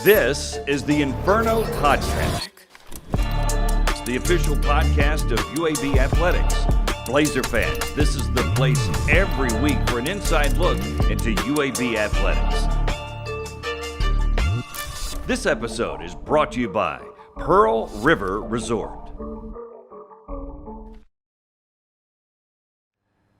This is the Inferno Podcast. It's the official podcast of UAB Athletics. Blazer fans, this is the place every week for an inside look into UAB Athletics. This episode is brought to you by Pearl River Resort.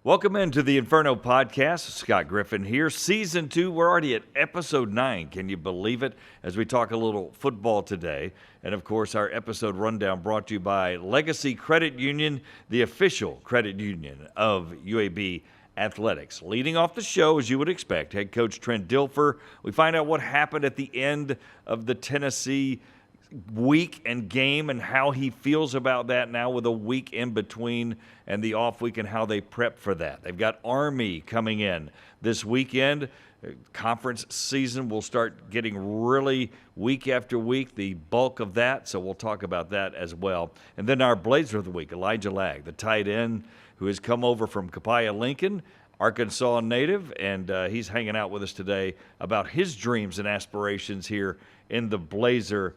Welcome into the Inferno Podcast. Scott Griffin here. Season 2, we're already at episode 9. Can you believe it? As we talk a little football today. And of course, our episode rundown brought to you by Legacy Credit Union, the official credit union of UAB Athletics. Leading off the show, as you would expect, head coach Trent Dilfer. We find out what happened at the end of the Tennessee week and game and how he feels about that now with a week in between and the off week and how they prep for that. They've got Army coming in this weekend. Conference season will start getting really week after week, the bulk of that, so we'll talk about that as well. And then our Blazer of the week, Elijah Lagg, the tight end who has come over from Copiah, Lincoln, Arkansas native, and he's hanging out with us today about his dreams and aspirations here in the Blazer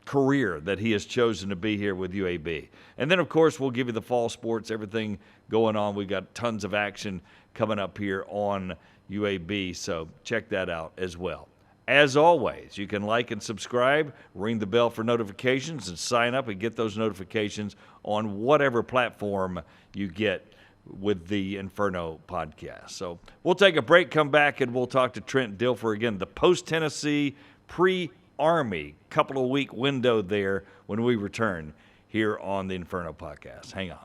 career that he has chosen to be here with UAB. And then, of course, we'll give you the fall sports, everything going on. We've got tons of action coming up here on UAB, so check that out as well. As always, you can like and subscribe, ring the bell for notifications, and sign up and get those notifications on whatever platform you get with the Inferno Podcast. So we'll take a break, come back, and we'll talk to Trent Dilfer again, the post-Tennessee, pre-Army couple of week window there when we return here on the Inferno Podcast. Hang on.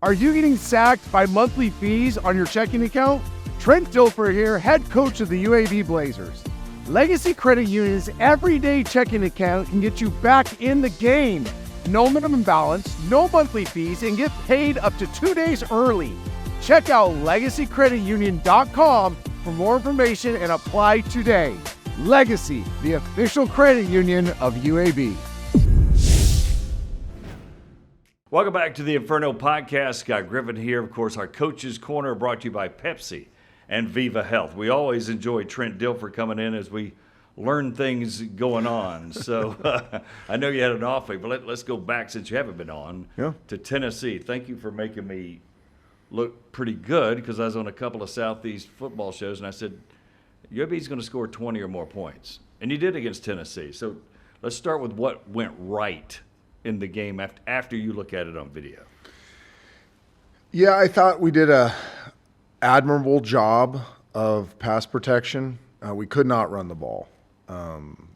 Are you getting sacked by monthly fees on your checking account? Trent Dilfer here, head coach of the UAB Blazers. Legacy Credit Union's everyday checking account can get you back in the game. No minimum balance, no monthly fees, and get paid up to 2 days early. Check out LegacyCreditUnion.com for more information and apply today. Legacy, the official credit union of UAB. Welcome back to the Inferno Podcast. Scott Griffin here. Of course, our Coach's Corner brought to you by Pepsi and Viva Health. We always enjoy Trent Dilfer coming in as we learn things going on. So I know you had an off week, but let's go back since you haven't been on to Tennessee. Thank you for making me look pretty good because I was on a couple of Southeast football shows, and I said, UAB's going to score 20 or more points. And you did against Tennessee. So let's start with what went right in the game after you look at it on video. Yeah, I thought we did a admirable job of pass protection. We could not run the ball.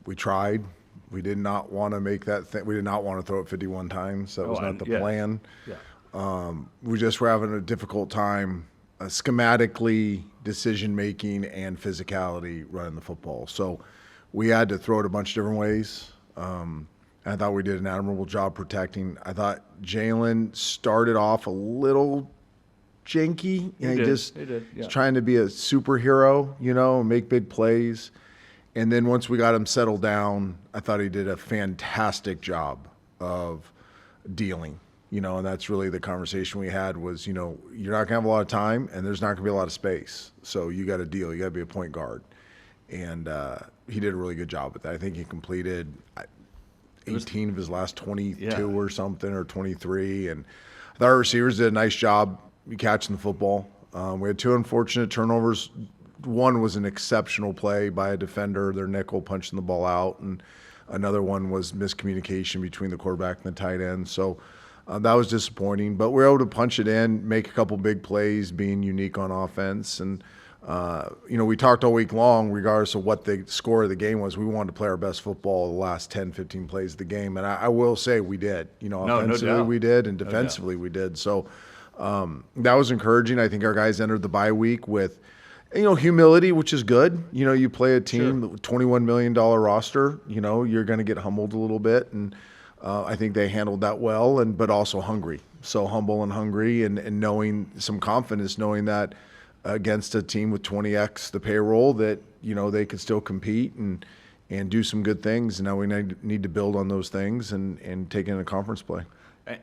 We tried. We did not want to make that thing. We did not want to throw it 51 times. That was not the plan. Yeah. We just were having a difficult time schematically, decision-making, and physicality running the football. So we had to throw it a bunch of different ways. I thought we did an admirable job protecting. I thought Jalen started off a little janky. He did. He's trying to be a superhero, make big plays. And then once we got him settled down, I thought he did a fantastic job of dealing. And that's really the conversation we had was, you're not going to have a lot of time and there's not going to be a lot of space. So you got to deal. You got to be a point guard. And he did a really good job with that. I think he completed 18 of his last 22 or something, or 23. And I thought our receivers did a nice job catching the football. We had 2 unfortunate turnovers. One was an exceptional play by a defender, their nickel punching the ball out, and another one was miscommunication between the quarterback and the tight end. So that was disappointing. But we were able to punch it in, make a couple big plays, being unique on offense. And we talked all week long, regardless of what the score of the game was, we wanted to play our best football the last 10, 15 plays of the game. And I will say we did. Offensively we did, and defensively we did. So that was encouraging. I think our guys entered the bye week with Humility, which is good. You play a team with $21 million roster, you're going to get humbled a little bit. And I think they handled that well, but also hungry. So humble and hungry and knowing some confidence, knowing that against a team with 20x the payroll that, they could still compete and do some good things. And now we need to build on those things and take in a conference play.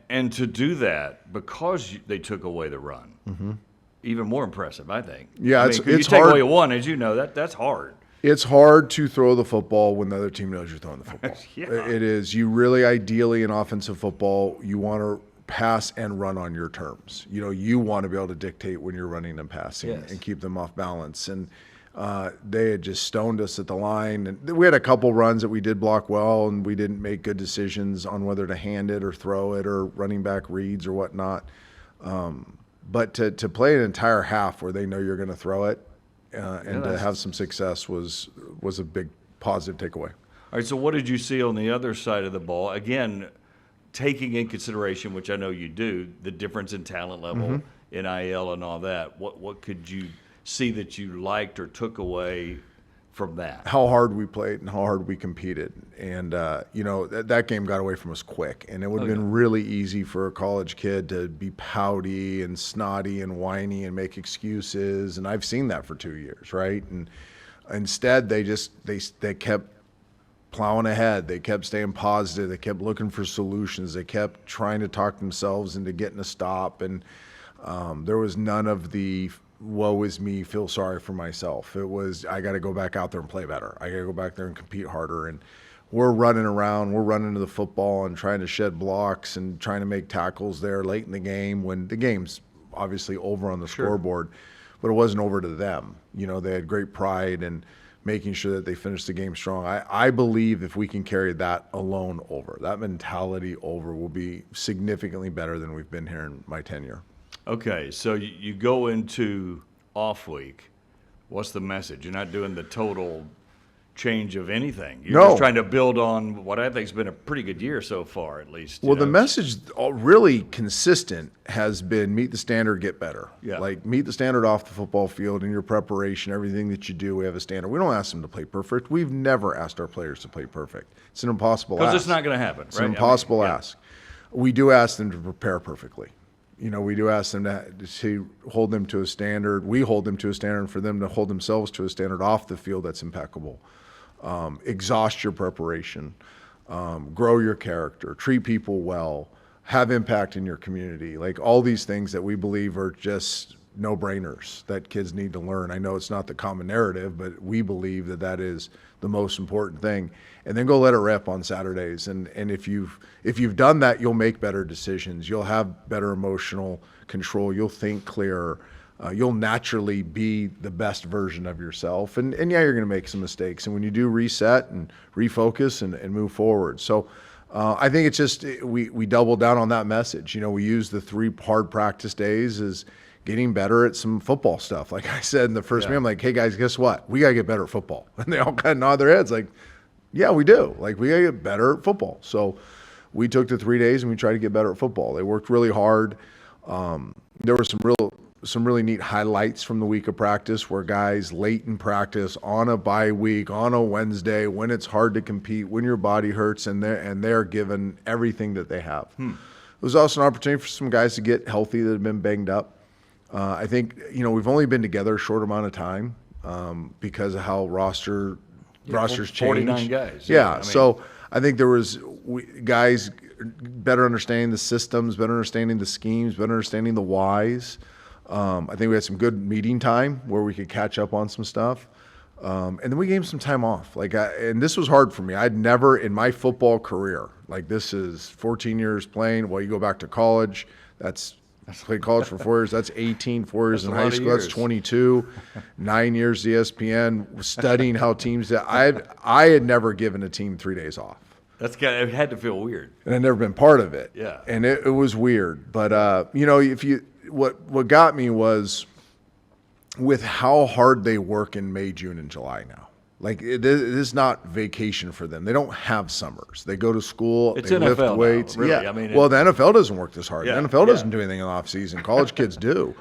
And to do that, because they took away the run, even more impressive, I think. Yeah, it's hard. You take away one, as you know, that's hard. It's hard to throw the football when the other team knows you're throwing the football. Yeah. It is. You really, ideally, in offensive football, you want to pass and run on your terms. You want to be able to dictate when you're running and passing and keep them off balance. And they had just stoned us at the line. And we had a couple runs that we did block well, and we didn't make good decisions on whether to hand it or throw it or running back reads or whatnot. But to play an entire half where they know you're going to throw it and to have some success was a big positive takeaway. All right, so what did you see on the other side of the ball? Again, taking in consideration, which I know you do, the difference in talent level, NIL and all that, what could you see that you liked or took away from that? How hard we played and how hard we competed. And, that game got away from us quick. And it would have been really easy for a college kid to be pouty and snotty and whiny and make excuses. And I've seen that for 2 years, right? And instead, they kept plowing ahead. They kept staying positive. They kept looking for solutions. They kept trying to talk themselves into getting a stop. And there was none of the woe is me, feel sorry for myself. It was, I got to go back out there and play better. I got to go back there and compete harder. And we're running around, we're running to the football and trying to shed blocks and trying to make tackles there late in the game when the game's obviously over on the scoreboard, but it wasn't over to them. They had great pride and making sure that they finished the game strong. I believe if we can carry that alone over, that mentality over, will be significantly better than we've been here in my tenure. Okay, so you go into off week. What's the message? You're not doing the total change of anything. You're just trying to build on what I think has been a pretty good year so far, at least. Well, the message, really consistent, has been meet the standard, get better. Yeah. Like meet the standard off the football field in your preparation, everything that you do. We have a standard. We don't ask them to play perfect. We've never asked our players to play perfect. It's an impossible ask. Because it's not going to happen, right? It's an impossible ask. We do ask them to prepare perfectly. We do ask them to hold them to a standard. We hold them to a standard, and for them to hold themselves to a standard off the field that's impeccable. Exhaust your preparation, grow your character, treat people well, have impact in your community. Like all these things that we believe are just no-brainers that kids need to learn. I know it's not the common narrative, but we believe that is the most important thing. And then go let it rip on Saturdays. And if you've done that, you'll make better decisions. You'll have better emotional control. You'll think clearer. You'll naturally be the best version of yourself. And you're going to make some mistakes. And when you do reset and refocus and move forward. So I think it's just we double down on that message. We use the 3 hard practice days as getting better at some football stuff. Like I said in the first meeting, I'm like, hey guys, guess what? We got to get better at football. And they all kind of nod their heads like, yeah, we do. Like we got to get better at football. So we took the 3 days and we tried to get better at football. They worked really hard. There were some really neat highlights from the week of practice where guys late in practice on a bye week, on a Wednesday, when it's hard to compete, when your body hurts, and they're given everything that they have. It was also an opportunity for some guys to get healthy that have been banged up. I think, we've only been together a short amount of time because of how rosters changed. 49 guys. Yeah. So I think there was guys better understanding the systems, better understanding the schemes, better understanding the whys. I think we had some good meeting time where we could catch up on some stuff. And then we gave some time off. And this was hard for me. I'd never in my football career, this is 14 years playing. Well, you go back to college. I played college for 4 years. That's 18. 4 years in high school. That's 22. 9 years ESPN, studying how teams. I had never given a team 3 days off. It had to feel weird. And I'd never been part of it. Yeah. And it was weird. But what got me was with how hard they work in May, June, and July now. It is not vacation for them. They don't have summers. They go to school. It's they NFL lift weights. Now, really. Yeah. The NFL doesn't work this hard. Yeah, The NFL doesn't do anything in the off season. College kids do.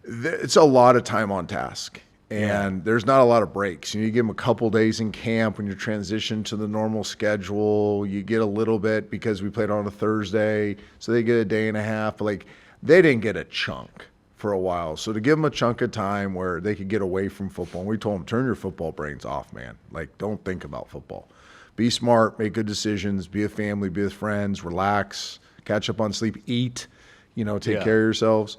It's a lot of time on task. And there's not a lot of breaks. You give them a couple days in camp when you're transitioned to the normal schedule. You get a little bit because we played on a Thursday, so they get a day and a half. But like, they didn't get a chunk for a while. So to give them a chunk of time where they could get away from football, and we told them, turn your football brains off, man. Like, don't think about football. Be smart, make good decisions, be a family, be with friends, relax, catch up on sleep, eat, take care of yourselves.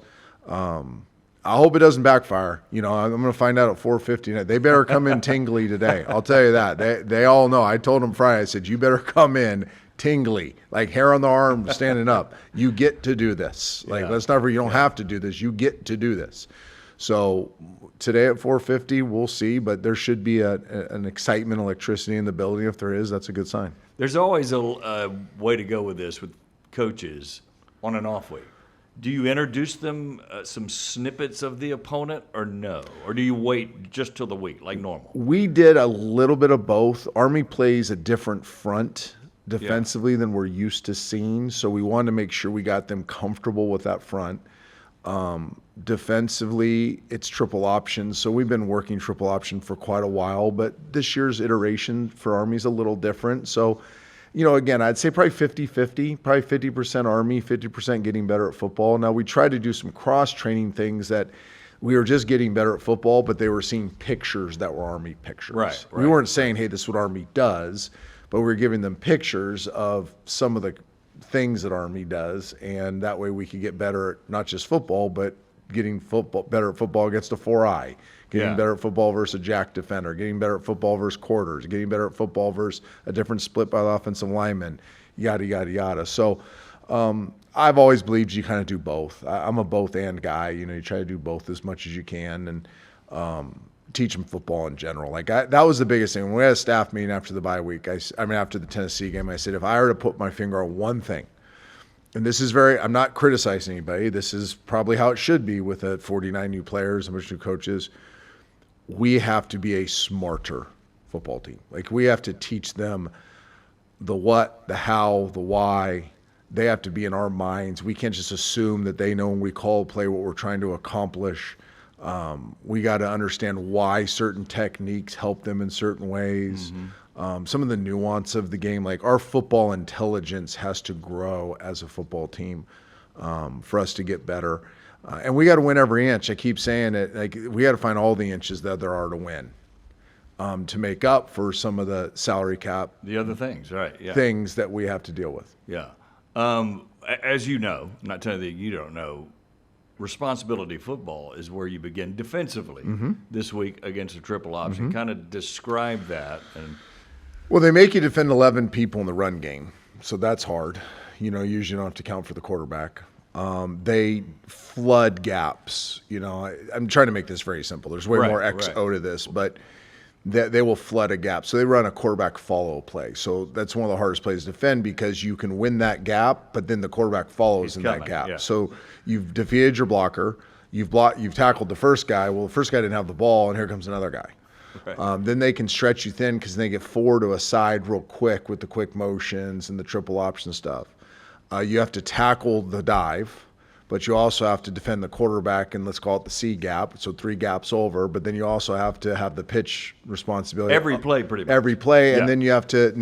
I hope it doesn't backfire. I'm going to find out at 4:50. They better come in tingly today. I'll tell you that. They all know. I told them Friday, I said, you better come in tingly, like hair on the arm, standing up. You get to do this. Let's not forget, you don't have to do this. You get to do this. So today at 4:50, we'll see, but there should be an excitement, electricity in the building. If there is, that's a good sign. There's always a way to go with this with coaches on an off week. Do you introduce them some snippets of the opponent or no? Or do you wait just till the week like normal? We did a little bit of both. Army plays a different front defensively than we're used to seeing, so we wanted to make sure we got them comfortable with that front. Defensively, it's triple option, so we've been working triple option for quite a while, but this year's iteration for Army is a little different. So, again, I'd say probably 50-50, probably 50% Army, 50% getting better at football. Now, we tried to do some cross-training things that we were just getting better at football, but they were seeing pictures that were Army pictures. Right. We weren't saying, hey, this is what Army does, but we were giving them pictures of some of the things that Army does, and that way we could get better at not just football, but getting better at football against a 4-eye, getting better at football versus a jack defender, getting better at football versus quarters, getting better at football versus a different split by the offensive lineman, yada, yada, yada. So I've always believed you kind of do both. I'm a both and guy. You try to do both as much as you can and teach them football in general. That was the biggest thing. When we had a staff meeting after the bye week, after the Tennessee game, I said, if I were to put my finger on one thing, and this is I'm not criticizing anybody. This is probably how it should be with 49 new players, a bunch of new coaches. We have to be a smarter football team. We have to teach them the what, the how, the why. They have to be in our minds. We can't just assume that they know when we call a play what we're trying to accomplish. We got to understand why certain techniques help them in certain ways. Some of the nuance of the game, like our football intelligence has to grow as a football team for us to get better. And we got to win every inch. I keep saying it. We got to find all the inches that there are to win to make up for some of the salary cap. The other things, right? Yeah. Things that we have to deal with. Yeah. As you know, I'm not telling you that you don't know, responsibility football is where you begin defensively this week against a triple option. Kind of describe that. Well, they make you defend 11 people in the run game, so that's hard. Usually you don't have to count for the quarterback. They flood gaps. I'm trying to make this very simple. There's way more XO to this, but they will flood a gap. So they run a quarterback follow play. So that's one of the hardest plays to defend because you can win that gap, but then the quarterback follows that gap. Yeah. So you've defeated your blocker. You've tackled the first guy. Well, the first guy didn't have the ball, and here comes another guy. Right. Then they can stretch you thin because they get forward to a side real quick with the quick motions and the triple option stuff. You have to tackle the dive, but you also have to defend the quarterback and let's call it the C gap, so 3 gaps over. But then you also have to have the pitch responsibility. Every play, pretty much. Every play, and then you have to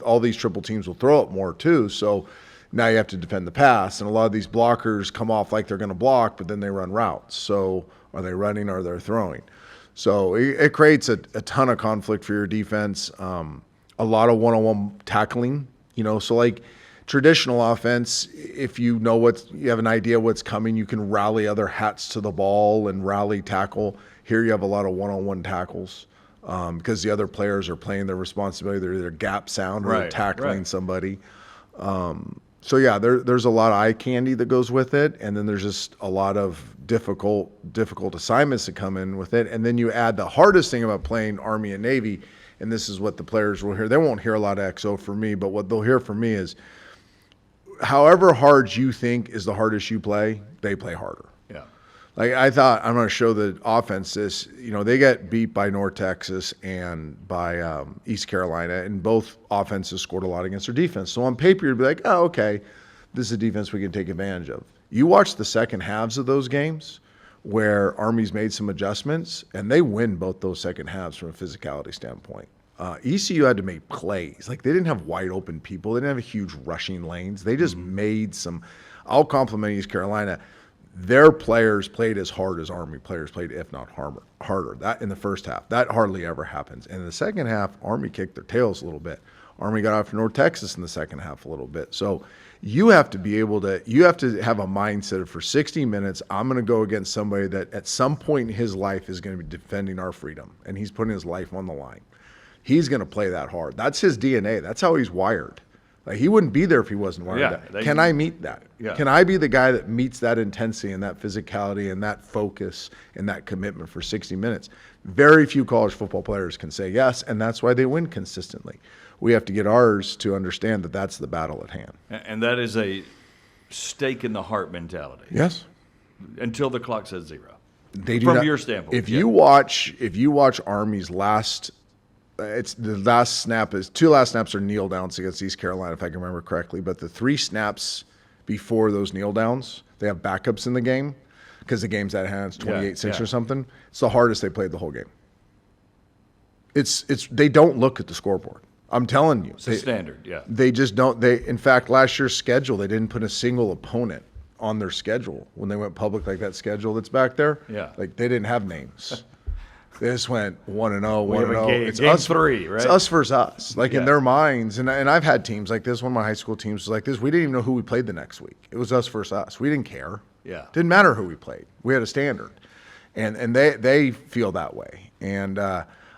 all these triple teams will throw it more too. So now you have to defend the pass, and a lot of these blockers come off like they're going to block, but then they run routes. So are they running or they're throwing? So it creates a ton of conflict for your defense. A lot of one-on-one tackling. So like traditional offense, if you have an idea what's coming, you can rally other hats to the ball and rally tackle. Here you have a lot of one-on-one tackles because the other players are playing their responsibility. They're either gap sound or they're tackling somebody. So yeah, there's a lot of eye candy that goes with it, and then there's just a lot of difficult assignments that come in with it. And then you add the hardest thing about playing Army and Navy, and this is what the players will hear. They won't hear a lot of XO from me, but what they'll hear from me is however hard you think is the hardest you play, they play harder. Yeah. I thought I'm going to show the offense this. They get beat by North Texas and by East Carolina, and both offenses scored a lot against their defense. So on paper, you'd be like, oh, okay, this is a defense we can take advantage of. You watch the second halves of those games where Army's made some adjustments, and they win both those second halves from a physicality standpoint. ECU had to make plays. Like, they didn't have wide open people. They didn't have huge rushing lanes. They just made some. I'll compliment East Carolina. Their players played as hard as Army players played, if not harder. That in the first half. That hardly ever happens. And in the second half, Army kicked their tails a little bit. Army got after North Texas in the second half a little bit. So you have to be able to, you have to have a mindset of, for 60 minutes, I'm going to go against somebody that at some point in his life is going to be defending our freedom, and he's putting his life on the line. He's going to play that hard. That's his DNA. That's how he's wired. Like, he wouldn't be there if he wasn't wired that. Can I meet that? Yeah. Can I be the guy that meets that intensity and that physicality and that focus and that commitment for 60 minutes? Very few college football players can say yes, and that's why they win consistently. We have to get ours to understand that that's the battle at hand. And that is a stake in the heart mentality. Yes. Until the clock says zero. They do From not, your standpoint. If you watch Army's last, it's the last snap is 2 last snaps are kneel downs against East Carolina, if I can remember correctly. But the 3 snaps before those kneel downs, they have backups in the game because the game's at hand. It's 28-6 or something. It's the hardest they played the whole game. It's they don't look at the scoreboard. I'm telling you. It's a standard, yeah. They just don't. In fact, last year's schedule, they didn't put a single opponent on their schedule when they went public, like that schedule that's back there. Yeah. Like, they didn't have names. They just went 1-0, 1-0. It's game us 3, right? It's us versus us. Like, in their minds, and I've had teams like this. One of my high school teams was like this. We didn't even know who we played the next week. It was us versus us. We didn't care. Yeah. Didn't matter who we played. We had a standard, and they feel that way. And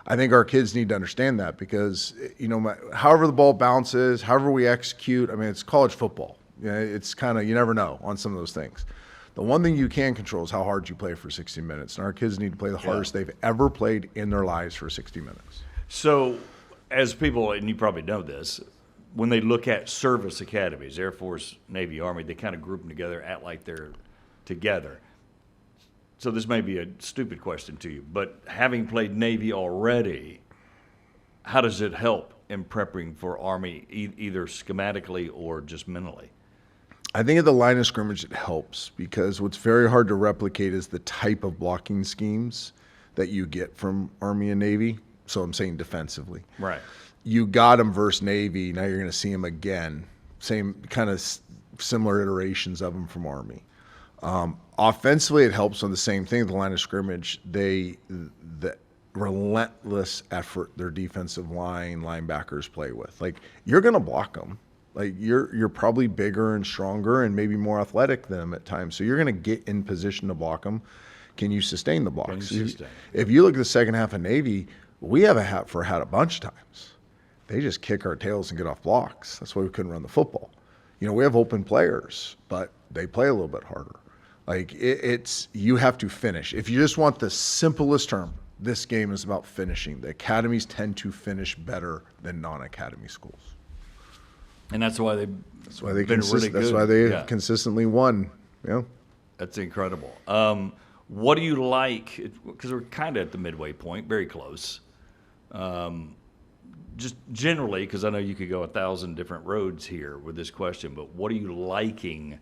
I think our kids need to understand that, because, you know, however the ball bounces, however we execute, I mean, it's college football. You know, it's kind of, you never know on some of those things. The one thing you can control is how hard you play for 60 minutes. And our kids need to play the hardest they've ever played in their lives for 60 minutes. So, as people, and you probably know this, when they look at service academies, Air Force, Navy, Army, they kind of group them together, act like they're together. So this may be a stupid question to you, but having played Navy already, how does it help in prepping for Army, either schematically or just mentally? I think at the line of scrimmage it helps, because what's very hard to replicate is the type of blocking schemes that you get from Army and Navy. So I'm saying defensively. Right. You got them versus Navy. Now you're going to see them again. Same kind of similar iterations of them from Army. Offensively, it helps on the same thing. The line of scrimmage, the relentless effort their defensive line, linebackers play with. Like, you're going to block them. Like, you're probably bigger and stronger and maybe more athletic than them at times. So you're going to get in position to block them. Can you sustain the blocks? If you look at the second half of Navy, we have had a bunch of times. They just kick our tails and get off blocks. That's why we couldn't run the football. You know, we have open players, but they play a little bit harder. Like, it's you have to finish. If you just want the simplest term, this game is about finishing. The academies tend to finish better than non-academy schools. And that's why they've been really good. That's why they have consistently won. Yeah. That's incredible. What do you like? Because we're kind of at the midway point, very close. Just generally, because I know you could go 1,000 different roads here with this question, but what are you liking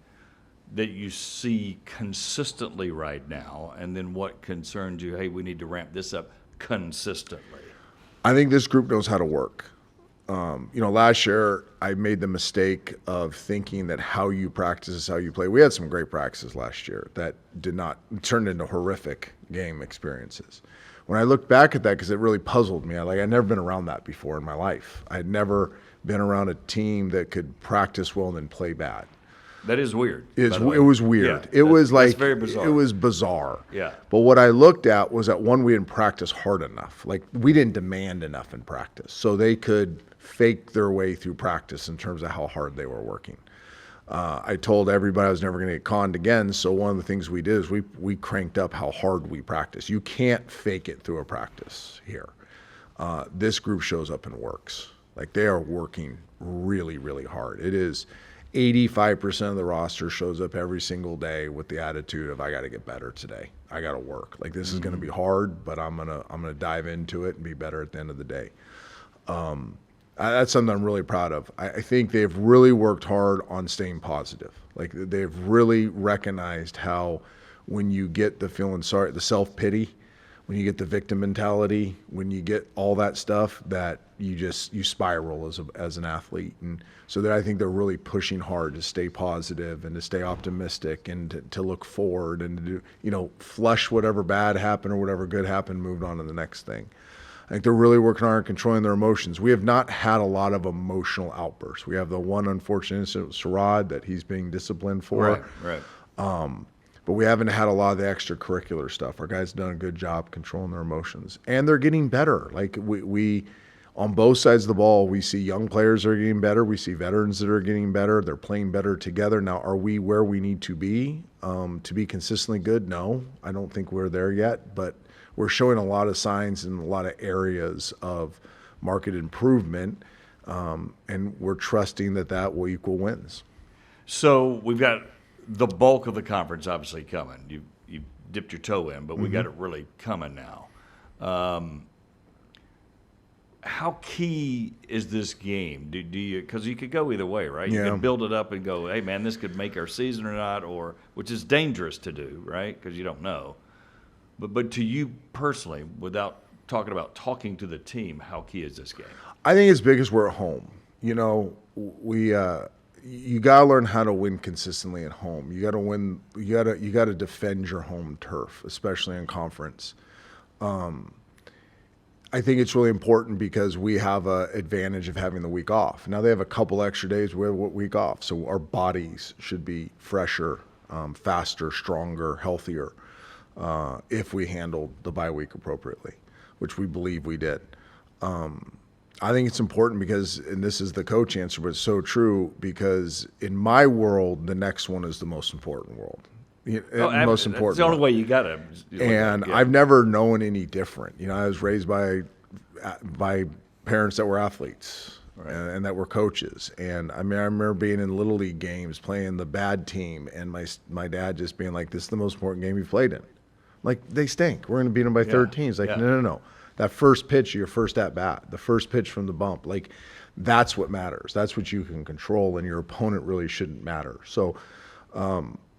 that you see consistently right now? And then what concerns you? Hey, we need to ramp this up consistently. I think this group knows how to work. You know, last year I made the mistake of thinking that how you practice is how you play. We had some great practices last year that did not turn into horrific game experiences. When I look back at that, because it really puzzled me, I'd never been around that before in my life. I'd never been around a team that could practice well and then play bad. That is weird. It was weird. Yeah, that's very bizarre. It was bizarre. Yeah. But what I looked at was that, one, we didn't practice hard enough. Like, we didn't demand enough in practice, so they could fake their way through practice in terms of how hard they were working. I told everybody I was never going to get conned again, so one of the things we did is we cranked up how hard we practice. You can't fake it through a practice here. This group shows up and works. Like, they are working really, really hard. It is 85% of the roster shows up every single day with the attitude of, I got to get better today. I got to work. Like, this is going to be hard, but I'm gonna dive into it and be better at the end of the day. That's something I'm really proud of. I think they've really worked hard on staying positive. Like, they've really recognized how when you get the feeling sorry, the self-pity, when you get the victim mentality, when you get all that stuff, that you spiral as an athlete. And so that I think they're really pushing hard to stay positive and to stay optimistic and to look forward and to do, flush whatever bad happened or whatever good happened, moved on to the next thing. I think they're really working hard on controlling their emotions. We have not had a lot of emotional outbursts. We have the one unfortunate incident with Sherrod that he's being disciplined for. Right. But we haven't had a lot of the extracurricular stuff. Our guys done a good job controlling their emotions, and they're getting better. Like we on both sides of the ball, we see young players that are getting better. We see veterans that are getting better. They're playing better together. Now, are we where we need to be consistently good? No, I don't think we're there yet, but we're showing a lot of signs in a lot of areas of market improvement, and we're trusting that will equal wins. So we've got the bulk of the conference obviously coming. You dipped your toe in, but we got it really coming now. How key is this game? Do you, because you could go either way, right? You can build it up and go, hey man, this could make our season or not, or which is dangerous to do, right? Because you don't know. But to you personally, without talking to the team, how key is this game? I think it's big as we're at home. You gotta learn how to win consistently at home. You gotta win. You gotta defend your home turf, especially in conference. I think it's really important because we have an advantage of having the week off. Now they have a couple extra days. We have a week off, so our bodies should be fresher, faster, stronger, healthier if we handled the bye week appropriately, which we believe we did. I think it's important because, and this is the coach answer, but it's so true, because in my world, the next one is the most important world. Most important. That's the only way you got to. And I've never known any different. I was raised by parents that were athletes, right, and that were coaches. And I remember being in Little League games, playing the bad team, and my dad just being like, "This is the most important game you've played in." Like, they stink. We're going to beat them by 13. It's like, no. That first pitch, your first at bat, the first pitch from the bump, like, that's what matters. That's what you can control, and your opponent really shouldn't matter. So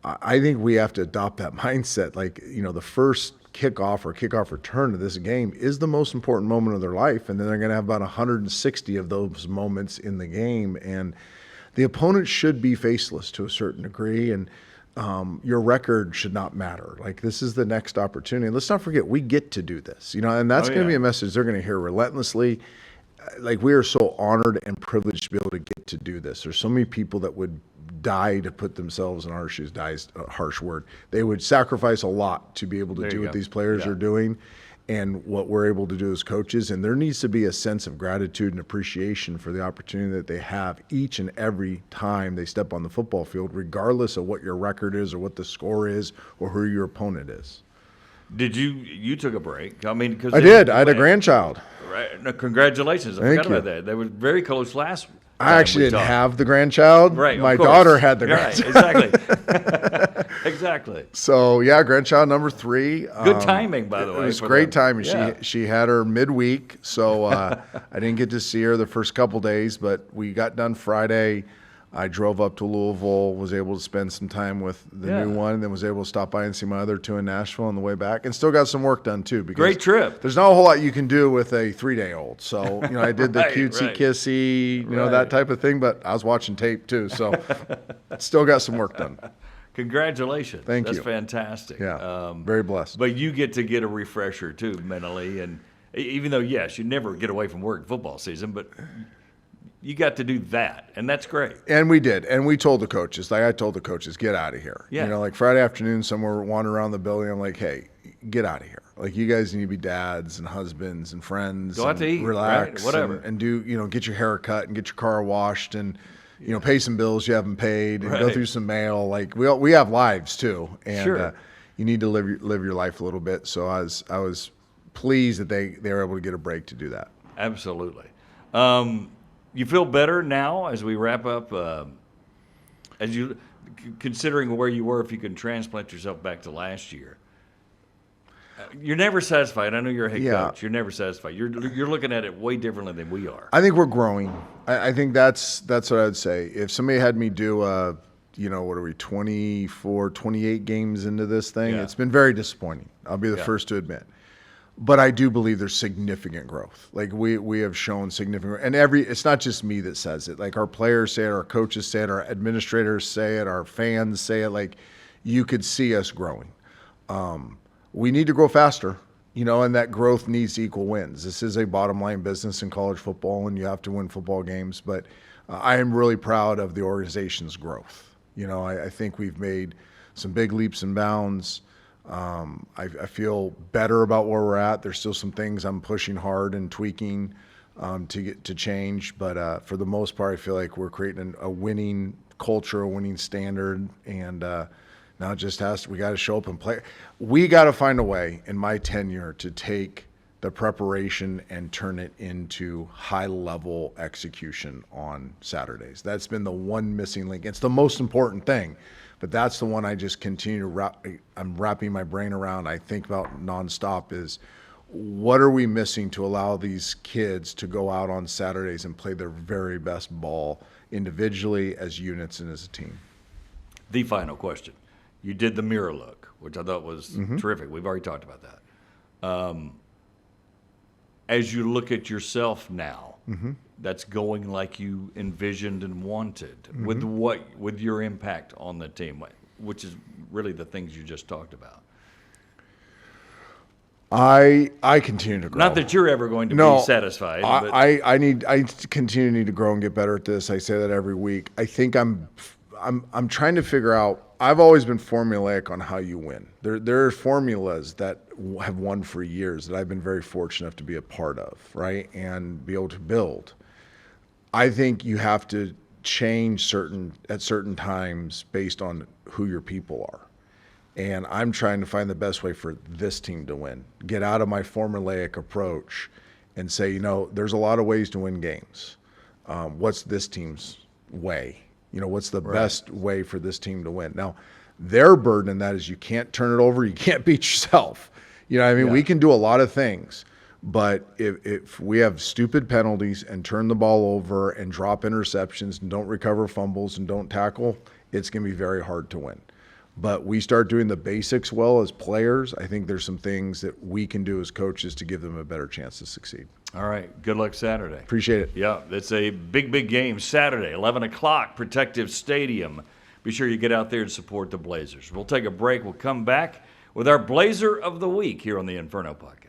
I think we have to adopt that mindset. Like, the first kickoff return to this game is the most important moment of their life, and then they're going to have about 160 of those moments in the game, and the opponent should be faceless to a certain degree, and your record should not matter. Like, this is the next opportunity. And let's not forget, we get to do this, and that's going to be a message they're going to hear relentlessly. Like, we are so honored and privileged to be able to get to do this. There's so many people that would die to put themselves in our shoes. Die is a harsh word. They would sacrifice a lot to be able to do what these players are doing and what we're able to do as coaches. And there needs to be a sense of gratitude and appreciation for the opportunity that they have each and every time they step on the football field, regardless of what your record is or what the score is or who your opponent is. Did you took a break? I mean, because I did. I had a grandchild. Right. No, congratulations. I forgot about that. They were very close last week. I actually didn't have the grandchild. Right, my daughter had the grandchild. Right, exactly. So, grandchild number 3. Good timing, by the way. It was great timing. Yeah. She had her midweek, so I didn't get to see her the first couple days, but we got done Friday. I drove up to Louisville, was able to spend some time with the new one, and then was able to stop by and see my other 2 in Nashville on the way back, and still got some work done too. Because great trip. There's not a whole lot you can do with a 3-day-old. So, I did the cutesy kissy, that type of thing, but I was watching tape too, so still got some work done. Congratulations. Thank you. That's fantastic. Yeah, very blessed. But you get to get a refresher too mentally, and even though, yes, you never get away from work football season, but you got to do that, and that's great. And we did. And we told the coaches, I told the coaches, get out of here. Yeah. Like Friday afternoon, somewhere wandering around the building, I'm like, hey, get out of here. Like, you guys need to be dads and husbands and friends. Go out to eat, relax, right? Whatever. And do, get your hair cut and get your car washed and, pay some bills you haven't paid and go through some mail. Like, we have lives too. And you need to live your life a little bit. So I was pleased that they were able to get a break to do that. Absolutely. You feel better now as we wrap up, considering where you were, if you can transplant yourself back to last year. You're never satisfied. I know you're a head coach. You're never satisfied. You're looking at it way differently than we are. I think we're growing. I think that's what I'd say. If somebody had me do a what are we, 24, 28 games into this thing? Yeah. It's been very disappointing. I'll be the first to admit. But I do believe there's significant growth. Like we have shown significant, and it's not just me that says it. Like our players say it, our coaches say it, our administrators say it, our fans say it. Like you could see us growing. We need to grow faster, and that growth needs to equal wins. This is a bottom line business in college football, and you have to win football games. But I am really proud of the organization's growth. I think we've made some big leaps and bounds. I feel better about where we're at. There's still some things I'm pushing hard and tweaking to change, but for the most part, I feel like we're creating a winning culture, a winning standard, and now it just we got to show up and play. We got to find a way in my tenure to take the preparation and turn it into high-level execution on Saturdays. That's been the one missing link. It's the most important thing. But that's the one I just continue to I'm wrapping my brain around. I think about nonstop is what are we missing to allow these kids to go out on Saturdays and play their very best ball individually, as units, and as a team? The final question. You did the mirror look, which I thought was terrific. We've already talked about that. As you look at yourself now, that's going like you envisioned and wanted, with your impact on the team, which is really the things you just talked about. I continue to grow. Not that you're ever going to be satisfied. But I continue to grow and get better at this. I say that every week. I think I'm trying to figure out. I've always been formulaic on how you win. There are formulas that have won for years that I've been very fortunate enough to be a part of, right, and be able to build. I think you have to change at certain times based on who your people are. And I'm trying to find the best way for this team to win. Get out of my formulaic approach and say, there's a lot of ways to win games. What's this team's way? What's the best way for this team to win? Now, their burden in that is you can't turn it over. You can't beat yourself. We can do a lot of things. But if we have stupid penalties and turn the ball over and drop interceptions and don't recover fumbles and don't tackle, it's going to be very hard to win. But we start doing the basics well as players, I think there's some things that we can do as coaches to give them a better chance to succeed. All right. Good luck Saturday. Appreciate it. Yeah, it's a big game Saturday, 11 o'clock, Protective Stadium. Be sure you get out there and support the Blazers. We'll take a break. We'll come back with our Blazer of the Week here on the Inferno Podcast.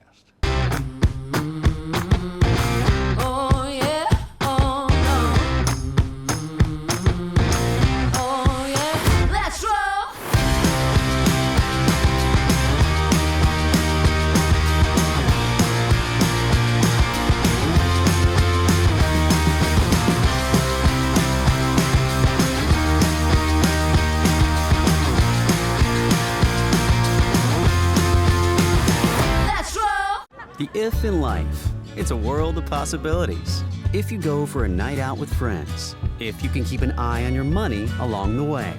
The if in life, it's a world of possibilities. If you go for a night out with friends, if you can keep an eye on your money along the way,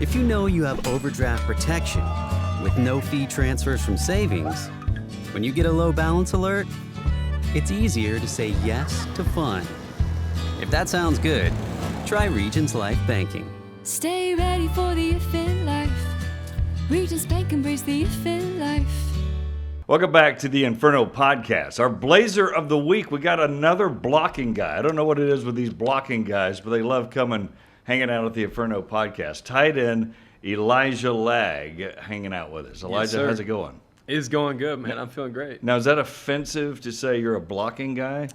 if you know you have overdraft protection with no fee transfers from savings, when you get a low balance alert, it's easier to say yes to fun. If that sounds good, try Regions Life Banking. Stay ready for the if in life. Regions Bank embrace the if in life. Welcome back to the Inferno Podcast. Our Blazer of the Week, we got another blocking guy. I don't know what it is with these blocking guys, but they love hanging out at the Inferno Podcast. Tight end Elijah Lagg hanging out with us. Elijah, Yes, how's it going? It's going good, man. I'm feeling great. Now, is that offensive to say you're a blocking guy?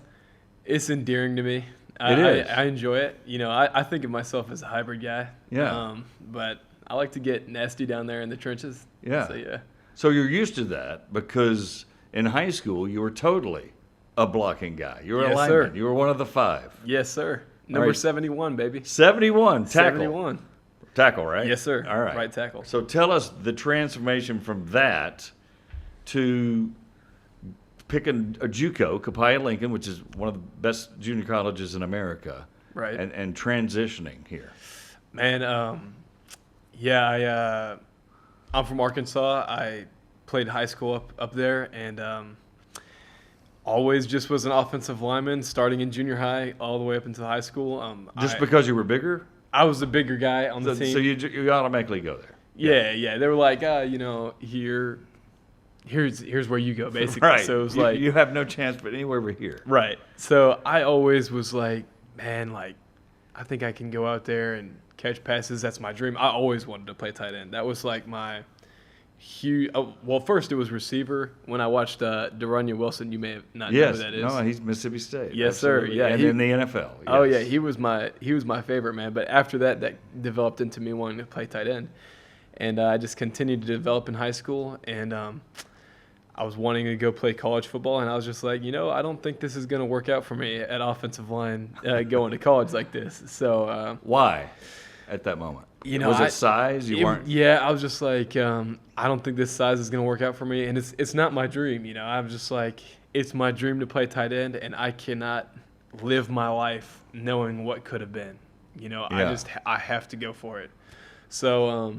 It's endearing to me. It is. I enjoy it. I think of myself as a hybrid guy. Yeah. But I like to get nasty down there in the trenches. Yeah. So, yeah. So you're used to that because in high school you were totally a blocking guy. You were a Yes, lineman. sir. You were one of the five. Yes, sir. Number right. 71, baby. 71, tackle. 71. Tackle, right? Yes, sir. All right. Right tackle. So tell us the transformation from that to picking a JUCO, Copiah Lincoln, which is one of the best junior colleges in America, Right. and transitioning here. Man, I'm from Arkansas. I played high school up there, and always just was an offensive lineman, starting in junior high all the way up until high school. Just because you were bigger? I was the bigger guy on the team. So you automatically go there. Yeah. They were like, here's where you go, basically. Right. So it was like you have no chance but anywhere but here. right. So I always was like, man, like I think I can go out there and catch passes. That's my dream. I always wanted to play tight end. That was like my huge. Well, first it was receiver. When I watched De'Runnya Wilson, you may have not know who that is. No, he's Mississippi State. Yes, Absolutely. sir. Yeah, and in the NFL. Oh yes. yeah, he was my favorite, man. But after that developed into me wanting to play tight end, and I just continued to develop in high school, and I was wanting to go play college football, and I was just like, I don't think this is going to work out for me at offensive line going to college like this. So why at that moment? Was it size? You weren't. Yeah, I was just like, I don't think this size is going to work out for me, and it's not my dream. I'm just like, it's my dream to play tight end, and I cannot live my life knowing what could have been. I have to go for it. So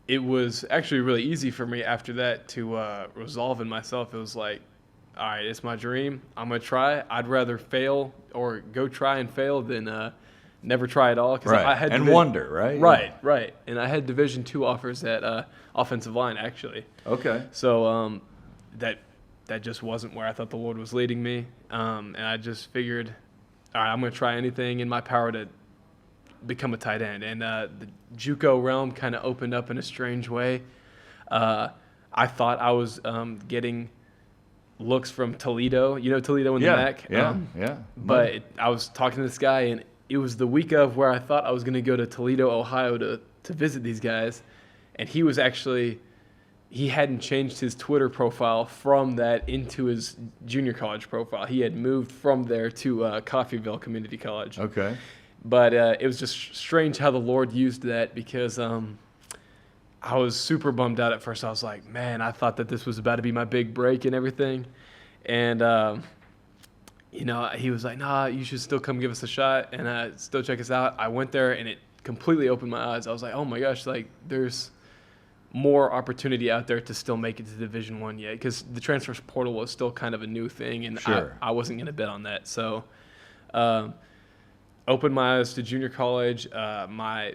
it was actually really easy for me after that to resolve in myself. It was like, all right, it's my dream. I'm going to try. I'd rather fail or go try and fail than never try at all. Cause right. I had wonder, right? Right. And I had Division II offers at offensive line, actually. Okay. So that just wasn't where I thought the Lord was leading me. And I just figured, all right, I'm going to try anything in my power to become a tight end. And the JUCO realm kind of opened up in a strange way. I thought I was getting looks from Toledo. Toledo in the MAC? Yeah. But I was talking to this guy, and it was the week of where I thought I was going to go to Toledo, Ohio to visit these guys. And he hadn't changed his Twitter profile from that into his junior college profile. He had moved from there to Coffeyville Community College. Okay. But it was just strange how the Lord used that, because I was super bummed out at first. I was like, man, I thought that this was about to be my big break and everything. And, he was like, nah, you should still come give us a shot and still check us out. I went there, and it completely opened my eyes. I was like, oh, my gosh, like there's more opportunity out there to still make it to Division I yet, because the transfer portal was still kind of a new thing, and sure. I wasn't going to bet on that. So opened my eyes to junior college. My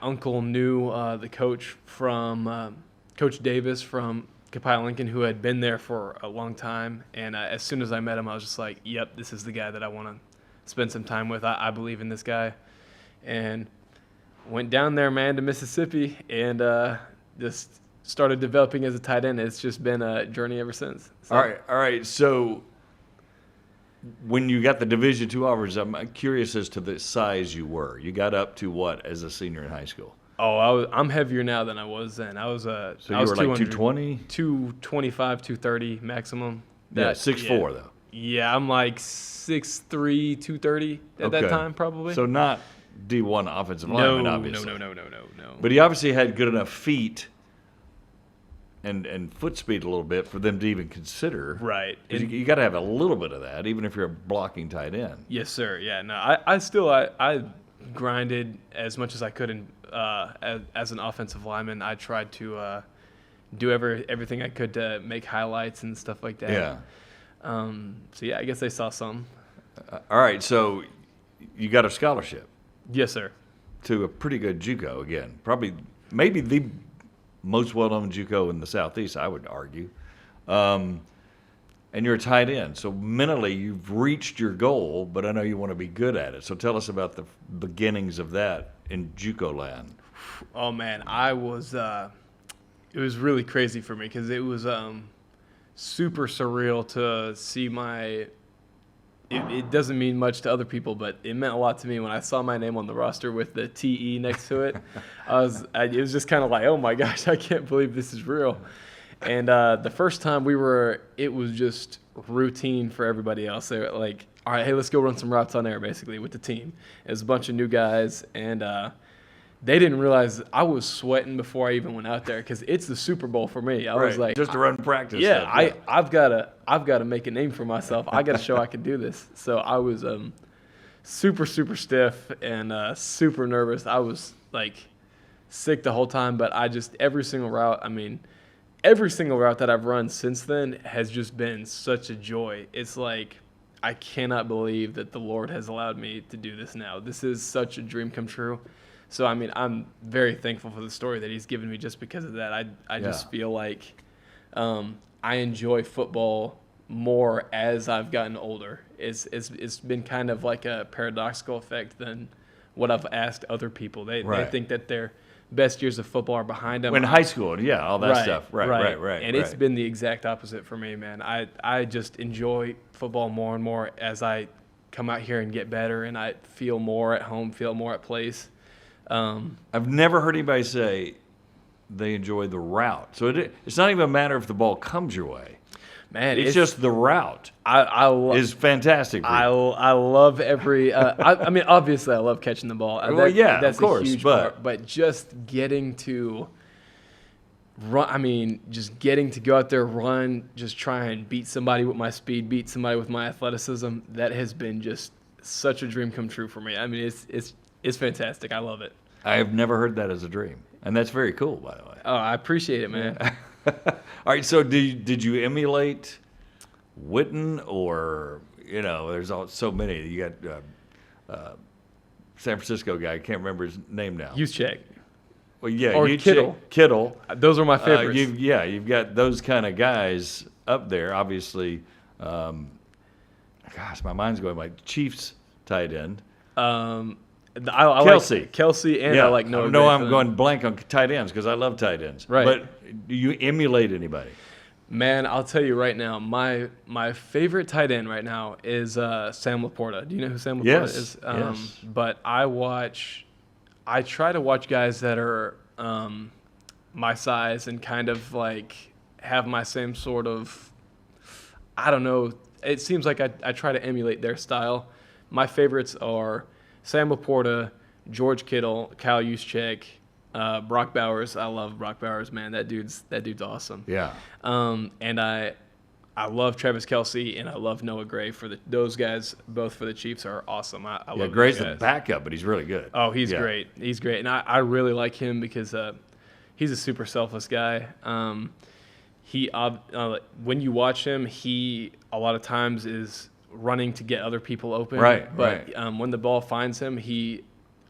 uncle knew the coach from Coach Davis from Copiah Lincoln, who had been there for a long time. And as soon as I met him, I was just like, yep, this is the guy that I want to spend some time with. I believe in this guy. And went down there, man, to Mississippi, and just started developing as a tight end. It's just been a journey ever since. So. All right. So when you got the Division II offers, I'm curious as to the size you were. You got up to what as a senior in high school? Oh, I'm heavier now than I was then. I was so you were like 220? 225, 230 maximum. 6'4", though. Yeah, I'm like 6'3", 230 at that time, probably. So not D1 offensive lineman, obviously. No. But he obviously had good enough feet and foot speed a little bit for them to even consider. Right. You got to have a little bit of that, even if you're a blocking tight end. Yes, sir. Yeah. No, I grinded as much as I could as an offensive lineman. I tried to do everything I could to make highlights and stuff like that. Yeah. So yeah, I guess they saw some. All right. So you got a scholarship. Yes, sir. To a pretty good JUCO again. Maybe the most well-known JUCO in the Southeast, I would argue. And you're a tight end. So mentally, you've reached your goal, but I know you want to be good at it. So tell us about the beginnings of that in JUCO land. Oh, man. It was really crazy for me, because it was super surreal to see it doesn't mean much to other people, but it meant a lot to me when I saw my name on the roster with the TE next to it. It was just kind of like, oh my gosh, I can't believe this is real. And the first time it was just routine for everybody else. They were like, all right, hey, let's go run some routes on air, basically, with the team. It was a bunch of new guys, and they didn't realize I was sweating before I even went out there, because it's the Super Bowl for me. I was like, just to run practice. Yeah, stuff, I've got to make a name for myself. I got to show I can do this. So I was super, super stiff and super nervous. I was like sick the whole time, but every single route that I've run since then has just been such a joy. It's like I cannot believe that the Lord has allowed me to do this now. This is such a dream come true. So, I mean, I'm very thankful for the story that he's given me just because of that. I just feel like I enjoy football more as I've gotten older. It's been kind of like a paradoxical effect than what I've asked other people. They think that their best years of football are behind them. In high school, yeah, all that stuff. Right. And it's been the exact opposite for me, man. I just enjoy football more and more as I come out here and get better, and I feel more at home, feel more at place. I've never heard anybody say they enjoy the route. So it's not even a matter if the ball comes your way. Man, it's just the route is fantastic for you. I love every I mean, obviously I love catching the ball. Well, that's of course, a huge part. But just getting to run, I mean, just getting to go out there, run, just try and beat somebody with my speed, beat somebody with my athleticism, that has been just such a dream come true for me. I mean, it's fantastic. I love it. I have never heard that as a dream, and that's very cool, by the way. Oh, I appreciate it, man. All right, so did you emulate Witten, or there's so many. You got San Francisco guy. I can't remember his name now. Juszczyk. Well, yeah, or Kittle. Kittle. Those are my favorites. You've got those kind of guys up there. Obviously, gosh, my mind's going. Like Chiefs tight end. I Kelsey. like Kelsey, and I like Noah. No, I'm going blank on tight ends because I love tight ends. Right. But do you emulate anybody? Man, I'll tell you right now, my favorite tight end right now is Sam Laporta. Do you know who Sam Laporta is? Yes. But I try to watch guys that are my size and kind of like have my same sort of, I don't know, it seems like I try to emulate their style. My favorites are Sam Laporta, George Kittle, Kyle Juszczyk, Brock Bowers. I love Brock Bowers, man. That dude's awesome. Yeah. And I love Travis Kelce, and I love Noah Gray. Those guys, both for the Chiefs, are awesome. I love Gray's those guys. The backup, but he's really good. Oh, he's great. He's great, and I really like him because he's a super selfless guy. When you watch him, he a lot of times is running to get other people open. Right. But when the ball finds him,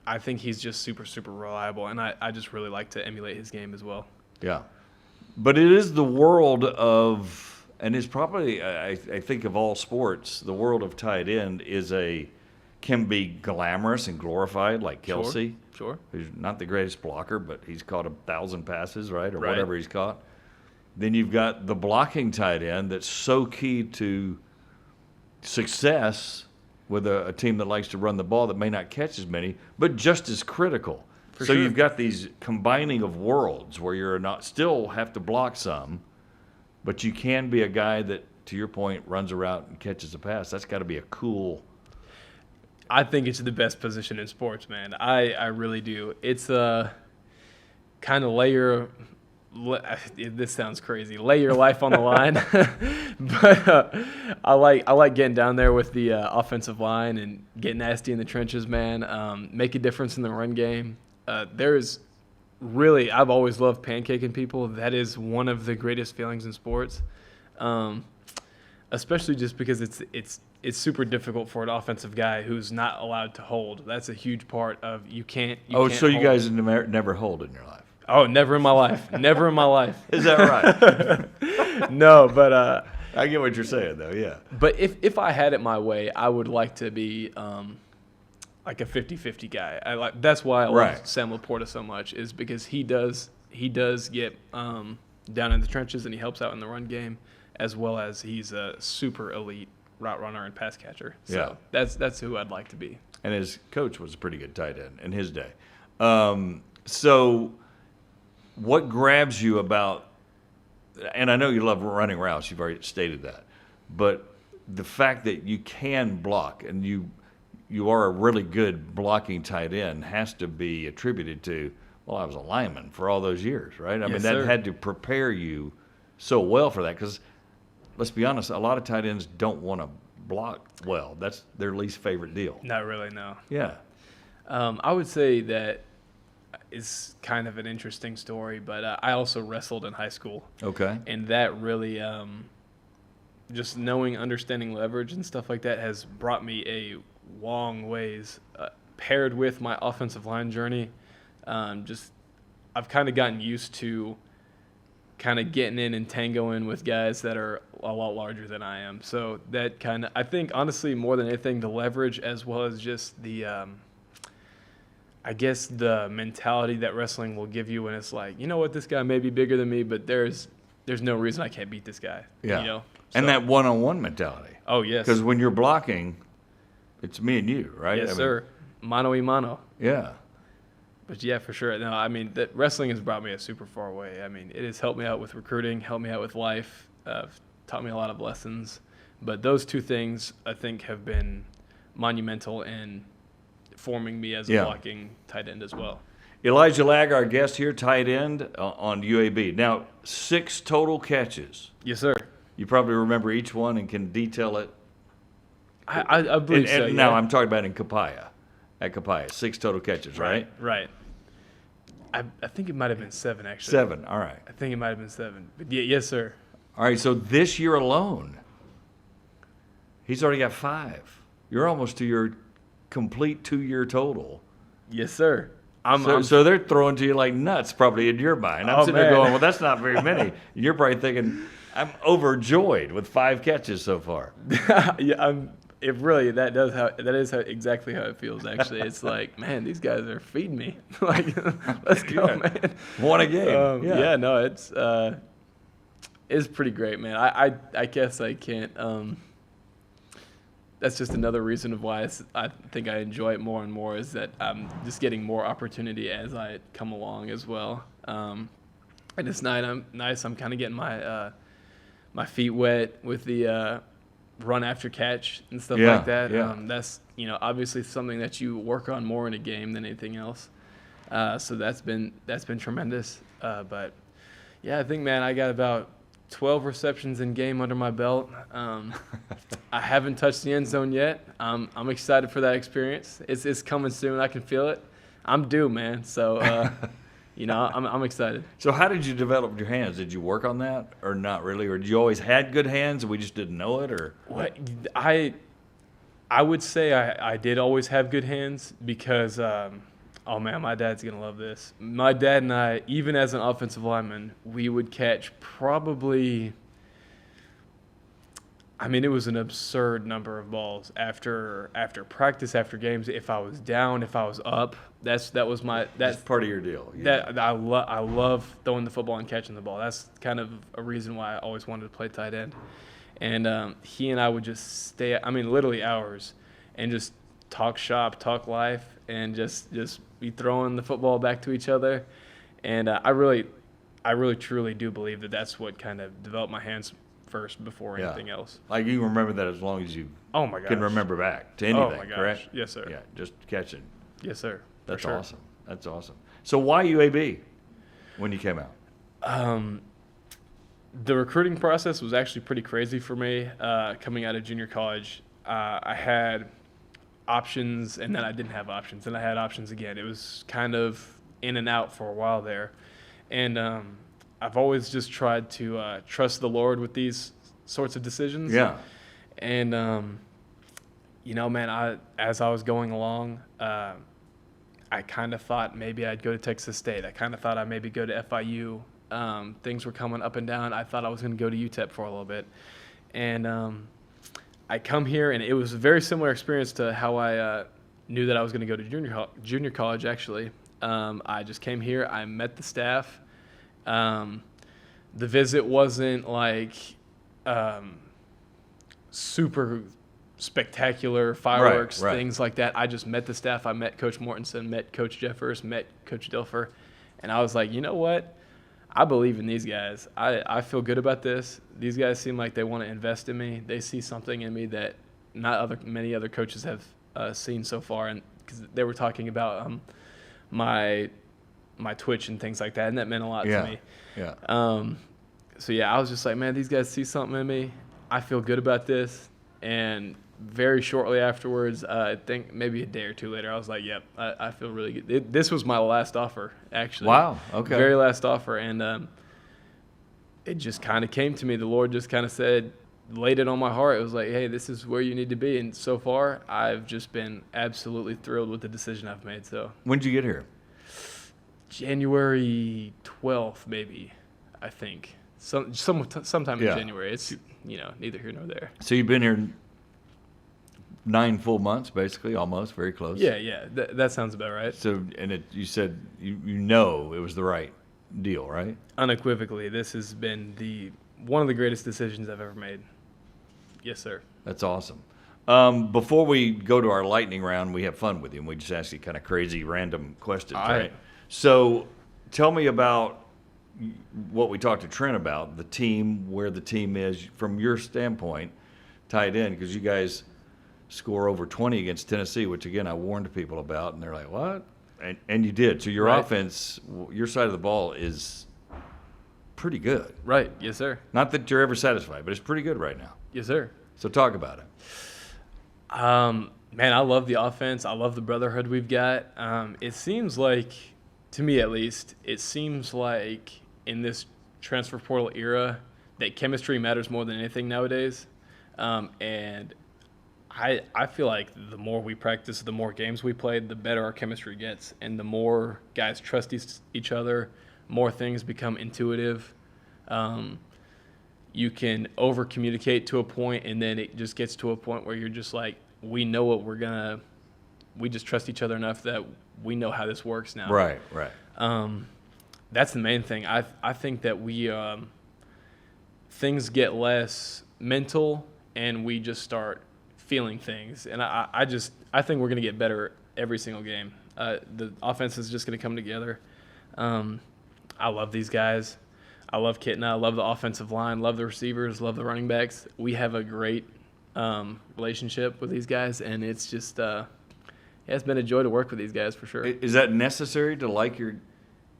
I think he's just super, super reliable, and I just really like to emulate his game as well. Yeah. But it is the world of, and it's probably, I think of all sports, the world of tight end can be glamorous and glorified, like Kelsey. Sure. Who's not the greatest blocker, but he's caught 1,000 passes, right? Or whatever he's caught. Then you've got the blocking tight end that's so key to success with a team that likes to run the ball that may not catch as many, but just as critical. So you've got these combining of worlds where you're not still have to block some, but you can be a guy that, to your point, runs a route and catches a pass. That's got to be a cool. I think it's the best position in sports, man. I really do. It's a kind of this sounds crazy. Lay your life on the line, but I like getting down there with the offensive line and getting nasty in the trenches, man. Make a difference in the run game. I've always loved pancaking people. That is one of the greatest feelings in sports, especially just because it's super difficult for an offensive guy who's not allowed to hold. That's a huge part of you can't. You guys never hold in your life. Oh, never in my life. Never in my life. Is that right? No, but I get what you're saying, though. Yeah. But if I had it my way, I would like to be like a 50-50 guy. That's why I love Sam Laporta so much, is because he does get down in the trenches and he helps out in the run game, as well as he's a super elite route runner and pass catcher. So that's who I'd like to be. And his coach was a pretty good tight end in his day. So what grabs you about, and I know you love running routes, you've already stated that, but the fact that you can block and you are a really good blocking tight end has to be attributed to, well, I was a lineman for all those years, right? I mean, that had to prepare you so well for that, because let's be honest, a lot of tight ends don't want to block well. That's their least favorite deal. Not really, no. Yeah. I would say that is kind of an interesting story, but I also wrestled in high school. Okay. And that really just knowing, understanding leverage and stuff like that has brought me a long ways. Paired with my offensive line journey, I've kind of gotten used to kind of getting in and tangoing with guys that are a lot larger than I am. So that kind of, I think, honestly, more than anything, the leverage as well as just the, I guess, the mentality that wrestling will give you when it's like, you know what, this guy may be bigger than me, but there's no reason I can't beat this guy. Yeah. You know? And So- that one-on-one mentality. Oh, yes. Because when you're blocking, it's me and you, right? Yes, sir. Mano y mano. Yeah. But yeah, for sure. No, I mean, that wrestling has brought me a super far way. I mean, it has helped me out with recruiting, helped me out with life, taught me a lot of lessons. But those two things, I think, have been monumental in forming me as a blocking tight end as well. Elijah Lagg, our guest here, tight end on UAB. Now, 6 total catches. Yes, sir. You probably remember each one and can detail it. I believe so. Now, yeah. I'm talking about in Capaya. At Capaya, 6 total catches, right? Right. I think it might have been 7, actually. 7, all right. I think it might have been 7. But yeah, yes, sir. All right, so this year alone, he's already got 5. You're almost to your complete 2-year total. Yes, sir. So they're throwing to you like nuts, probably in your mind. I'm sitting there man. going, well, that's not very many. You're probably thinking, I'm overjoyed with 5 catches so far. Yeah, it really that is exactly how it feels. Actually, it's like, man, these guys are feeding me. Like, let's go, man. Won a game. Yeah, no, it's pretty great, man. I guess I can't. That's just another reason of why I think I enjoy it more and more, is that I'm just getting more opportunity as I come along as well. And it's nice. I'm kind of getting my feet wet with the run after catch and stuff like that. Yeah. That's obviously something that you work on more in a game than anything else. So that's been tremendous. But yeah, I think, man, I got about 12 receptions in game under my belt. I haven't touched the end zone yet. I'm excited for that experience. It's coming soon. I can feel it. I'm due, man. So I'm excited. So how did you develop your hands? Did you work on that or not really? Or did you always had good hands and we just didn't know it? Or What I would say I did always have good hands because, oh man, my dad's going to love this. My dad and I, even as an offensive lineman, we would catch probably, I mean, it was an absurd number of balls after practice, after games. If I was down, if I was up, that's part of your deal. Yeah. that I love throwing the football and catching the ball. That's kind of a reason why I always wanted to play tight end. And he and I would just stay, I mean, literally hours, and just talk shop, talk life, and just be throwing the football back to each other. And I really truly do believe that that's what kind of developed my hands first before anything else. Like you remember that as long as you Oh my gosh. can remember back to anything, Oh my gosh. correct? Yes, sir. Yeah, just catching. Yes, sir. For That's sure. awesome. That's awesome. So why UAB when you came out? The recruiting process was actually pretty crazy for me. Coming out of junior college, I had options, and then I didn't have options, and I had options again. It was kind of in and out for a while there. And I've always just tried to trust the Lord with these sorts of decisions. Yeah. And, man, as I was going along, I kind of thought maybe I'd go to Texas State. I kind of thought I'd maybe go to FIU. Things were coming up and down. I thought I was going to go to UTEP for a little bit. And I come here, and it was a very similar experience to how I knew that I was going to go to junior college, actually. I just came here. I met the staff. The visit wasn't like super spectacular fireworks, right. things like that. I just met the staff. I met Coach Mortensen, met Coach Jeffers, met Coach Dilfer, and I was like, you know what? I believe in these guys. I feel good about this. These guys seem like they want to invest in me. They see something in me that many other coaches have seen so far, and because they were talking about my Twitch and things like that, and that meant a lot to me. Yeah. So yeah, I was just like, man, these guys see something in me. I feel good about this. And very shortly afterwards, I think maybe a day or two later, I was like, yep, I feel really good. This was my last offer, actually. Wow. Okay. Very last offer. And it just kind of came to me. The Lord just kind of said, laid it on my heart. It was like, hey, this is where you need to be. And so far, I've just been absolutely thrilled with the decision I've made. So When did you get here? January 12th, maybe, I think. Sometime in Yeah. January. It's, neither here nor there. So you've been here 9 full months, basically, almost, very close. Yeah. That sounds about right. So, and you said you know it was the right deal, right? Unequivocally, this has been one of the greatest decisions I've ever made. Yes, sir. That's awesome. Before we go to our lightning round, we have fun with you, and we just ask you kind of crazy, random questions, All right? right. So tell me about what we talked to Trent about, the team, where the team is, from your standpoint, tied in, because you guys score over 20 against Tennessee, which, again, I warned people about, and they're like, what? And you did. So your Right. offense, your side of the ball is pretty good. Right. Yes, sir. Not that you're ever satisfied, but it's pretty good right now. Yes, sir. So talk about it. Man, I love the offense. I love the brotherhood we've got. It seems like, to me at least, it seems like in this transfer portal era that chemistry matters more than anything nowadays. And I feel like the more we practice, the more games we play, the better our chemistry gets. And the more guys trust each other, more things become intuitive. You can over-communicate to a point, and then it just gets to a point where you're just like, we know what we just trust each other enough that we know how this works now. Right. That's the main thing. I think that things get less mental, and we just start feeling things. And I think we're going to get better every single game. The offense is just going to come together. I love these guys. I love Kitna. I love the offensive line. Love the receivers. Love the running backs. We have a great relationship with these guys, and it's just it's been a joy to work with these guys for sure. Is that necessary to like your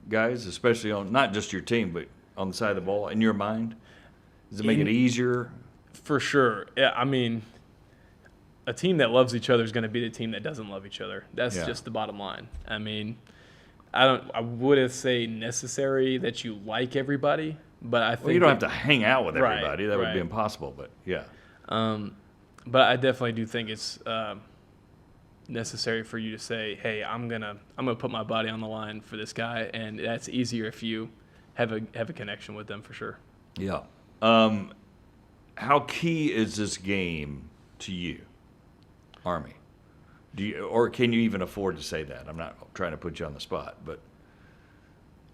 guys, especially on not just your team, but on the side of the ball, in your mind? Does it make it easier? For sure. Yeah, I mean, a team that loves each other is going to beat a team that doesn't love each other. That's just the bottom line. I mean, I wouldn't say necessary that you like everybody, but I think Well, you don't have to hang out with Right, everybody. That would be right. impossible, but yeah. But I definitely do think it's necessary for you to say, "Hey, I'm gonna put my body on the line for this guy," and that's easier if you have a connection with them for sure. Yeah. How key is this game to you, Army? Or can you even afford to say that? I'm not trying to put you on the spot, but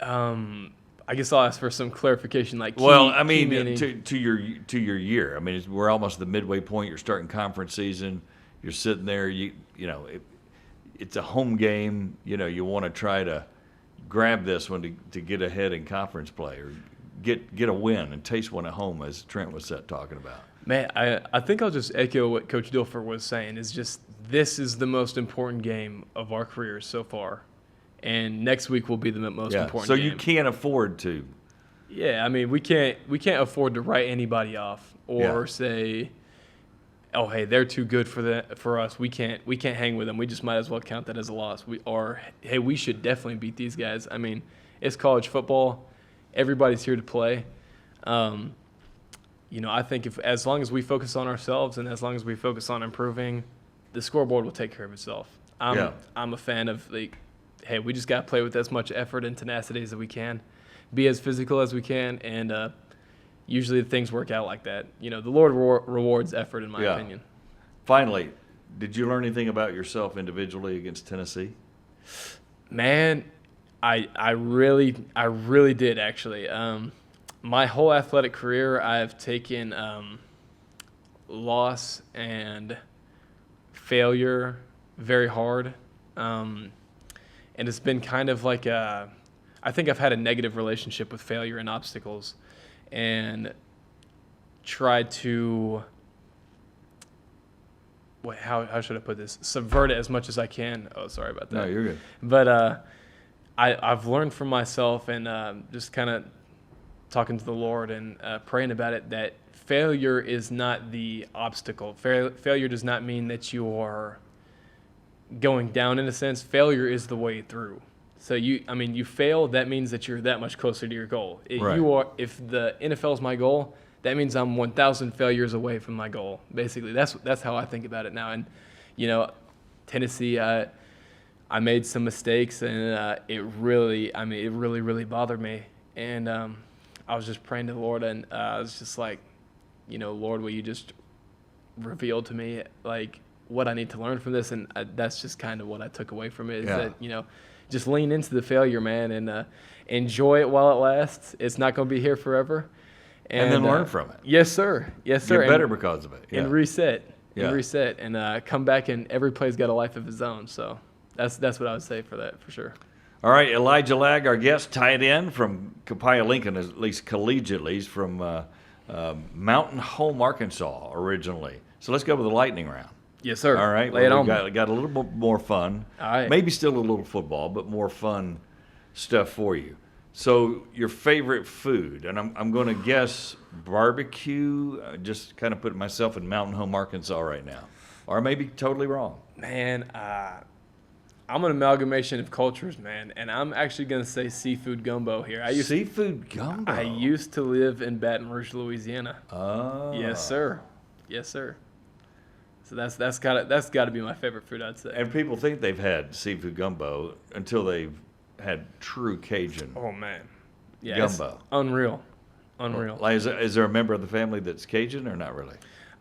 I guess I'll ask for some clarification. Like, key, well, I key mean, meaning- to your year. I mean, we're almost the midway point. You're starting conference season. You're sitting there. It's a home game. You want to try to grab this one to get ahead in conference play or get a win and taste one at home, as Trent was talking about. Man, I think I'll just echo what Coach Dilfer was saying. Is just this is the most important game of our careers so far, and next week will be the most important. So game. you can't afford to. Yeah, I mean we can't afford to write anybody off or say, oh hey, they're too good for us. We can't hang with them. We just might as well count that as a loss. Hey, we should definitely beat these guys. I mean, it's college football. Everybody's here to play. I think as long as we focus on ourselves and as long as we focus on improving, the scoreboard will take care of itself. I'm a fan of hey, we just got to play with as much effort and tenacity as we can, be as physical as we can, and usually things work out like that. The Lord rewards effort, in my opinion. Finally, did you learn anything about yourself individually against Tennessee? Man, I really did actually. My whole athletic career, I've taken loss and failure very hard, and it's been kind of like I think I've had a negative relationship with failure and obstacles, and tried to how should I put this? Subvert it as much as I can. Oh, sorry about that. No, you're good. But I've learned from myself and just kind of talking to the Lord and praying about it that failure is not the obstacle. Failure does not mean that you are going down in a sense. Failure is the way through. So you fail, that means that you're that much closer to your goal. Right. If the NFL is my goal, that means I'm 1,000 failures away from my goal. Basically, that's how I think about it now. And, Tennessee, I made some mistakes, and it really bothered me. And I was just praying to the Lord, and I was just like, Lord, will you just reveal to me, like, what I need to learn from this? And that's just kind of what I took away from it, is that, just lean into the failure, man, and enjoy it while it lasts. It's not going to be here forever. And then learn from it. Yes, sir. Yes, sir. Get better because of it. Yeah. And reset. Yeah. And reset. And come back, and every play's got a life of his own. So that's what I would say for that, for sure. All right, Elijah Lagg, our guest, tight end from Copiah Lincoln, at least collegiately. He's from Mountain Home, Arkansas, originally. So let's go to the lightning round. Yes, sir. All right. Lay it on. Got a little bit more fun. All right. Maybe still a little football, but more fun stuff for you. So your favorite food, and I'm going to guess barbecue. Just kind of put myself in Mountain Home, Arkansas right now, or maybe totally wrong. Man, I'm an amalgamation of cultures, man, and I'm actually going to say seafood gumbo here. Seafood gumbo. I used to live in Baton Rouge, Louisiana. Oh. Yes, sir. Yes, sir. So that's got to be my favorite food, I'd say. And people think they've had seafood gumbo until they've had true Cajun Oh man, yeah, gumbo. It's unreal. Like, is there a member of the family that's Cajun or not really?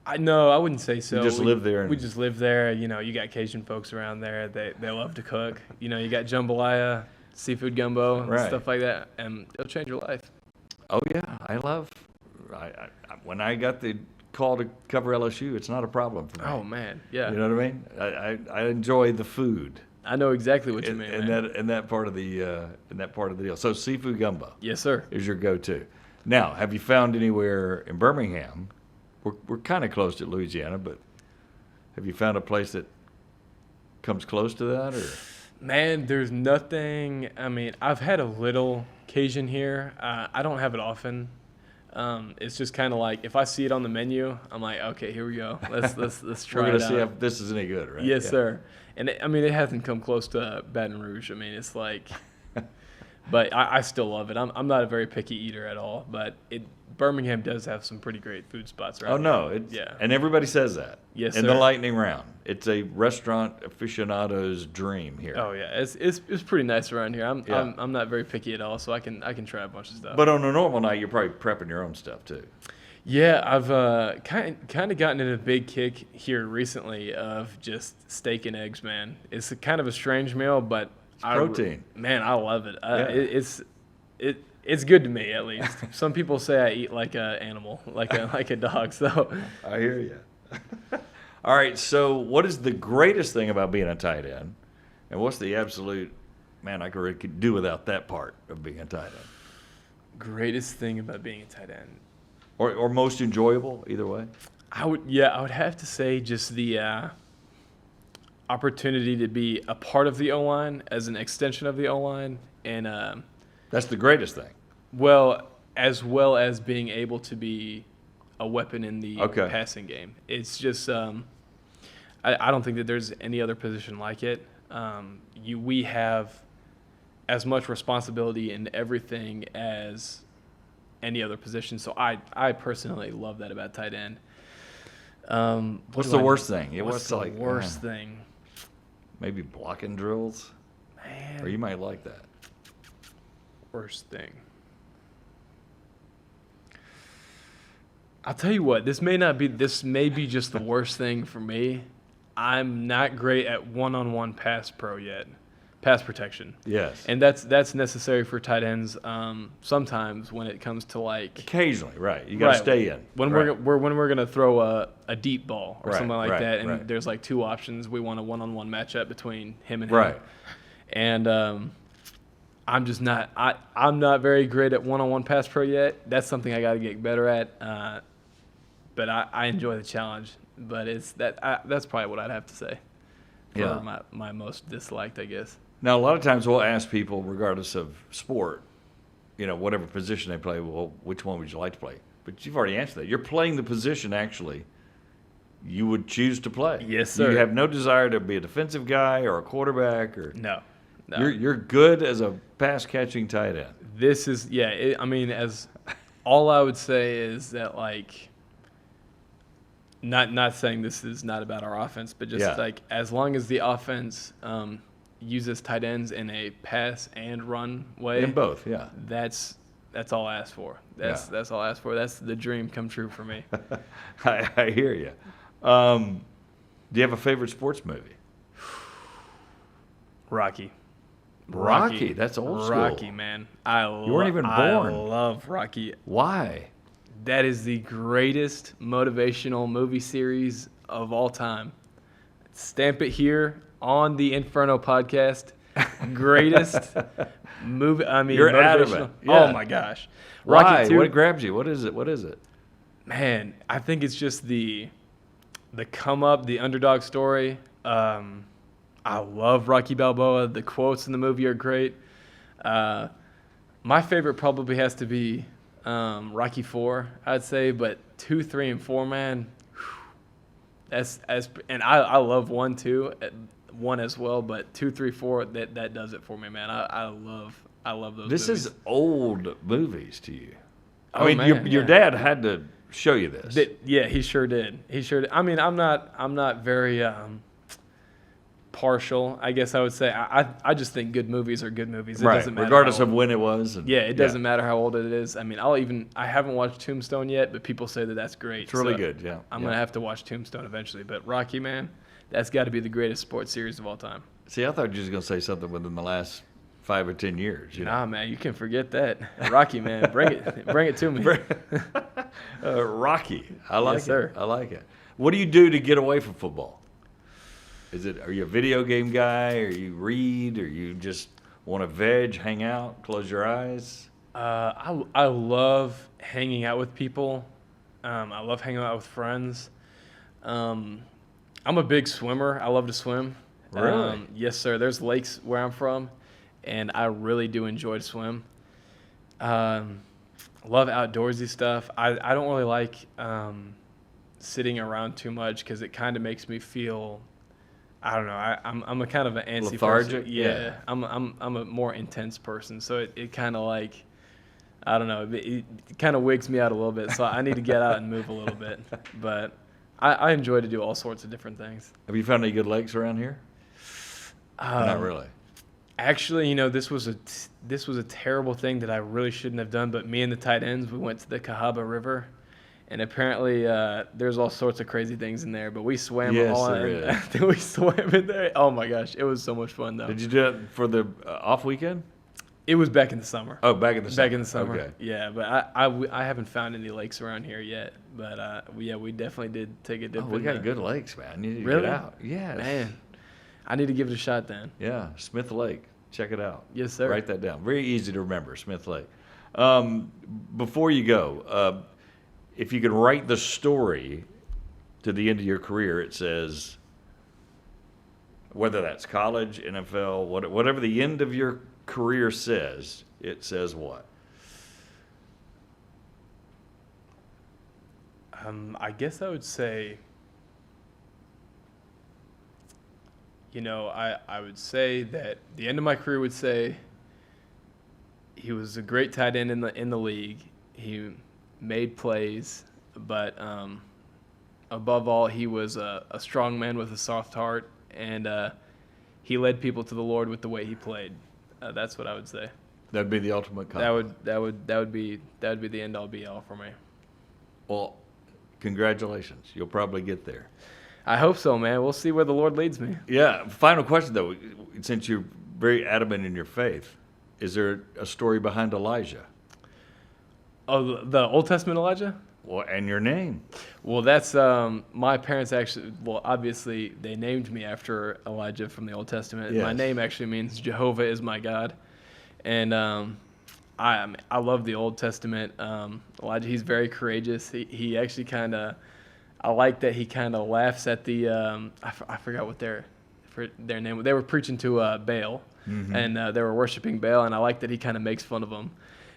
I wouldn't say so. You just live there. We just live there. You got Cajun folks around there. They love to cook. You got jambalaya, seafood gumbo, and stuff like that, and it'll change your life. Oh yeah, I when I got the call to cover LSU, it's not a problem for me. Oh man, yeah. You know what I mean? I enjoy the food. I know exactly what you mean. In that part of the deal. So seafood gumbo. Yes, sir. Is your go-to. Now, have you found anywhere in Birmingham? We're kind of close to Louisiana, but have you found a place that comes close to that, or? Man, there's nothing. I mean, I've had a little Cajun here. I don't have it often. It's just kind of like, if I see it on the menu, I'm like, okay, here we go. Let's try it out. We're gonna see if this is any good, right? Yes, sir. And it hasn't come close to Baton Rouge. I mean, it's like, but I still love it. I'm not a very picky eater at all, but Birmingham does have some pretty great food spots, right? Oh no, and everybody says that. Yes, in sir. the lightning round, it's a restaurant aficionado's dream here. Oh yeah, it's pretty nice around here. I'm not very picky at all, so I can try a bunch of stuff. But on a normal night, you're probably prepping your own stuff too. Yeah, I've kind of gotten in a big kick here recently of just steak and eggs, man. It's kind of a strange meal, but it's protein. I love it. It's good to me, at least. Some people say I eat like an animal, like a dog. So I hear you. All right, so what is the greatest thing about being a tight end, and what's the absolute, man, I could do without that part of being a tight end? Greatest thing about being a tight end, or most enjoyable, either way. I would have to say just the opportunity to be a part of the O-line, as an extension of the O-line, and that's the greatest thing. Well as being able to be a weapon in the passing game. It's just I don't think that there's any other position like it. We have as much responsibility in everything as any other position. So I personally love that about tight end. What's the worst thing? What's the worst thing? Maybe blocking drills. Man. Or you might like that. Worst thing. I'll tell you what, this may be just the worst thing for me. I'm not great at one-on-one pass protection. Yes. And that's necessary for tight ends sometimes when it comes to like occasionally, right. You got to stay in. When we're going to throw a deep ball or something like that, and there's like two options. We want a one-on-one matchup between him and him. Right. And I'm just not I'm not very great at one-on-one pass pro yet. That's something I got to get better at. But I enjoy the challenge. But that's probably what I'd have to say for my most disliked, I guess. Now, a lot of times we'll ask people, regardless of sport, whatever position they play, well, which one would you like to play? But you've already answered that. You're playing the position, actually, you would choose to play. Yes, sir. You have no desire to be a defensive guy or a quarterback. No. You're good as a pass-catching tight end. This is, all I would say is that, like, not saying this is not about our offense, but just like as long as the offense uses tight ends in a pass and run way, In both, yeah. that's all I ask for. That's all I ask for. That's the dream come true for me. I hear you. Do you have a favorite sports movie? Rocky. Rocky, that's old school. Rocky, man. You weren't even born. I love Rocky. Why? That is the greatest motivational movie series of all time. Stamp it here on the Inferno podcast. Greatest movie. I mean, You're motivational. adamant. Yeah. Oh my gosh. Why? Rocky 2. What grabs you? What is it? Man, I think it's just the come up, the underdog story. I love Rocky Balboa. The quotes in the movie are great. My favorite probably has to be Rocky 4, I'd say, but 2, 3, and 4, man. And I love 1 too, 1 as well, but 2, 3, 4, that does it for me, man. I love those. This movies. is old movies to you. I Oh, mean, man, your dad had to show you this. Yeah, he sure did. I mean, I'm not very partial, I guess I would say. I just think good movies are good movies. It right, doesn't matter regardless how of old. when it was. And, Yeah, it doesn't matter how old it is. I mean, I haven't watched Tombstone yet, but people say that that's great. It's really So good, yeah. I'm going to have to watch Tombstone eventually. But Rocky, man, that's got to be the greatest sports series of all time. See, I thought you were going to say something within the last 5 or 10 years. You know? Nah, man, you can forget that. Rocky, man, bring it to me. Rocky. I like Yes, sir. it. I like it. What do you do to get away from football? Are you a video game guy, or you read, or you just want to veg, hang out, close your eyes? I love hanging out with people. I love hanging out with friends. I'm a big swimmer. I love to swim. Really? Yes, sir. There's lakes where I'm from, and I really do enjoy to swim. Love outdoorsy stuff. I don't really like sitting around too much because it kind of makes me feel, I don't know. I'm a kind of an antsy Lethargic? person. Yeah. Yeah. I'm a more intense person, so it kind of like, I don't know. It kind of wigs me out a little bit, so I need to get out and move a little bit. But I enjoy to do all sorts of different things. Have you found any good lakes around here? Not really. Actually, this was a terrible thing that I really shouldn't have done. But me and the tight ends, we went to the Cahaba River, and apparently there's all sorts of crazy things in there. But we swam Yes, all there in. is. We swam in there. Oh my gosh, it was so much fun though. Did you do it for the off weekend? It was back in the summer. Oh, back in the summer. Back in the summer. Okay. Yeah, but I haven't found any lakes around here yet. But we definitely did take a dip. Oh, we in got the- good lakes, man. You need to Really? get out. Yes. Man, I need to give it a shot then. Yeah, Smith Lake. Check it out. Yes, sir. Write that down. Very easy to remember, Smith Lake. Before you go, if you could write the story to the end of your career, it says, whether that's college, NFL, whatever the end of your career says, it says what? I guess I would say, I would say that the end of my career would say he was a great tight end in the league. He made plays, but above all, he was a strong man with a soft heart, and he led people to the Lord with the way he played. That's what I would say. That'd be the ultimate compliment. That would be the end all be all for me. Well, congratulations. You'll probably get there. I hope so, man. We'll see where the Lord leads me. Yeah. Final question, though. Since you're very adamant in your faith, is there a story behind Elijah? Oh, the Old Testament Elijah? Well, and your name. Well, that's my parents actually. Well, obviously they named me after Elijah from the Old Testament. Yes. My name actually means Jehovah is my God, and I love the Old Testament. Elijah, he's very courageous. He actually kind of. I like that he kind of laughs at the. I forgot what their name. They were preaching to Baal, and they were worshiping Baal, and I like that he kind of makes fun of them.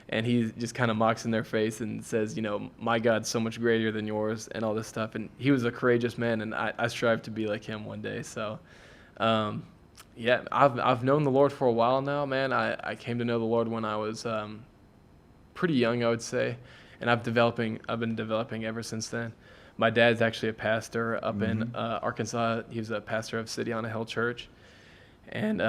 And he just kind of mocks in their face and says, my God's so much greater than yours and all this stuff. And he was a courageous man, and I strive to be like him one day. So, yeah, I've known the Lord for a while now, man. I came to know the Lord when I was pretty young, I would say. and I've been developing ever since then. My dad's actually a pastor up in Arkansas. He was a pastor of City on a Hill Church. And,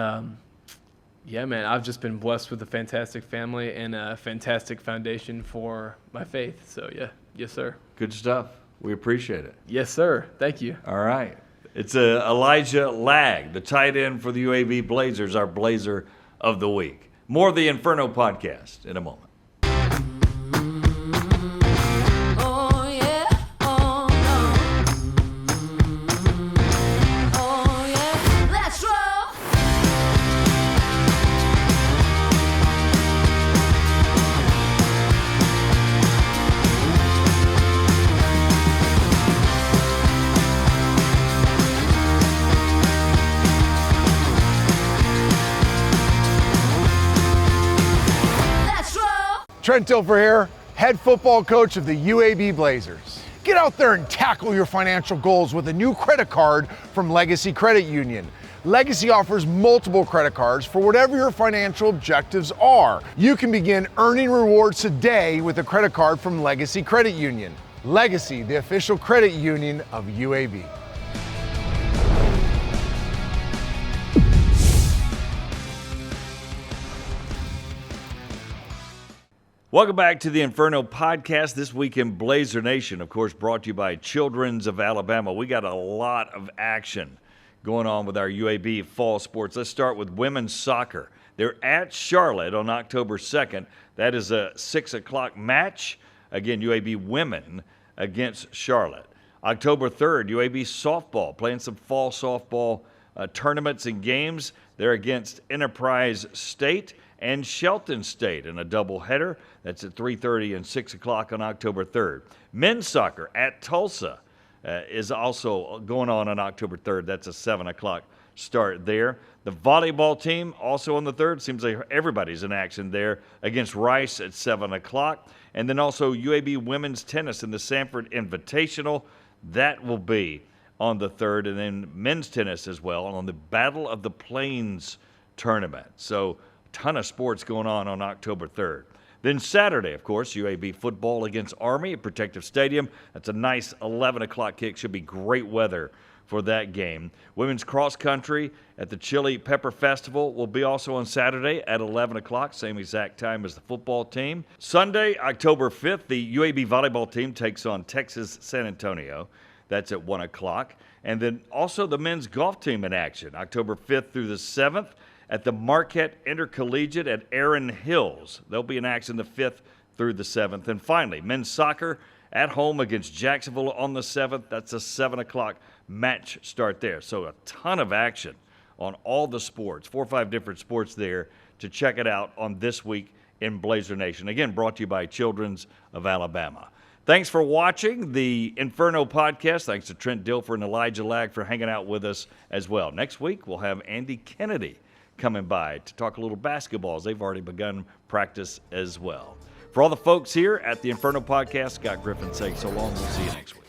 yeah, man, I've just been blessed with a fantastic family and a fantastic foundation for my faith. So, yeah. Yes, sir. Good stuff. We appreciate it. Yes, sir. Thank you. All right. It's Elijah Lagg, the tight end for the UAB Blazers, our Blazer of the Week. More of the Inferno podcast in a moment. Oh yeah, oh no. Oh yeah, let's roll. Let's roll. Trent Dilfer here, head football coach of the UAB Blazers. Get out there and tackle your financial goals with a new credit card from Legacy Credit Union. Legacy offers multiple credit cards for whatever your financial objectives are. You can begin earning rewards today with a credit card from Legacy Credit Union. Legacy, the official credit union of UAB. Welcome back to the Inferno podcast. This week in Blazer Nation, of course, brought to you by Children's of Alabama. We got a lot of action going on with our UAB fall sports. Let's start with women's soccer. They're at Charlotte on October 2nd. That is a 6 o'clock match. Again, UAB women against Charlotte. October 3rd, UAB softball, playing some fall softball tournaments and games. They're against Enterprise State and Shelton State in a doubleheader. That's at 3:30 and 6 o'clock on October 3rd. Men's soccer at Tulsa is also going on October 3rd. That's a 7 o'clock start there. The volleyball team also on the 3rd. Seems like everybody's in action there against Rice at 7 o'clock. And then also UAB women's tennis in the Sanford Invitational. That will be on the 3rd. And then men's tennis as well on the Battle of the Plains tournament. So ton of sports going on October 3rd. Then Saturday, of course, UAB football against Army at Protective Stadium. That's a nice 11 o'clock kick. Should be great weather for that game. Women's cross country at the Chili Pepper Festival will be also on Saturday at 11 o'clock, same exact time as the football team. Sunday, October 5th, the UAB volleyball team takes on Texas San Antonio. That's at 1 o'clock. And then also the men's golf team in action, October 5th through the 7th. At the Marquette Intercollegiate at Erin Hills. They'll be in action the 5th through the 7th. And finally, men's soccer at home against Jacksonville on the 7th. That's a 7 o'clock match start there. So a ton of action on all the sports, 4 or 5 different sports there to check it out on This Week in Blazer Nation. Again, brought to you by Children's of Alabama. Thanks for watching the Inferno podcast. Thanks to Trent Dilfer and Elijah Lagg for hanging out with us as well. Next week, we'll have Andy Kennedy coming by to talk a little basketball, as they've already begun practice as well. For all the folks here at the Inferno podcast, Scott Griffin saying so long. We'll see you next week.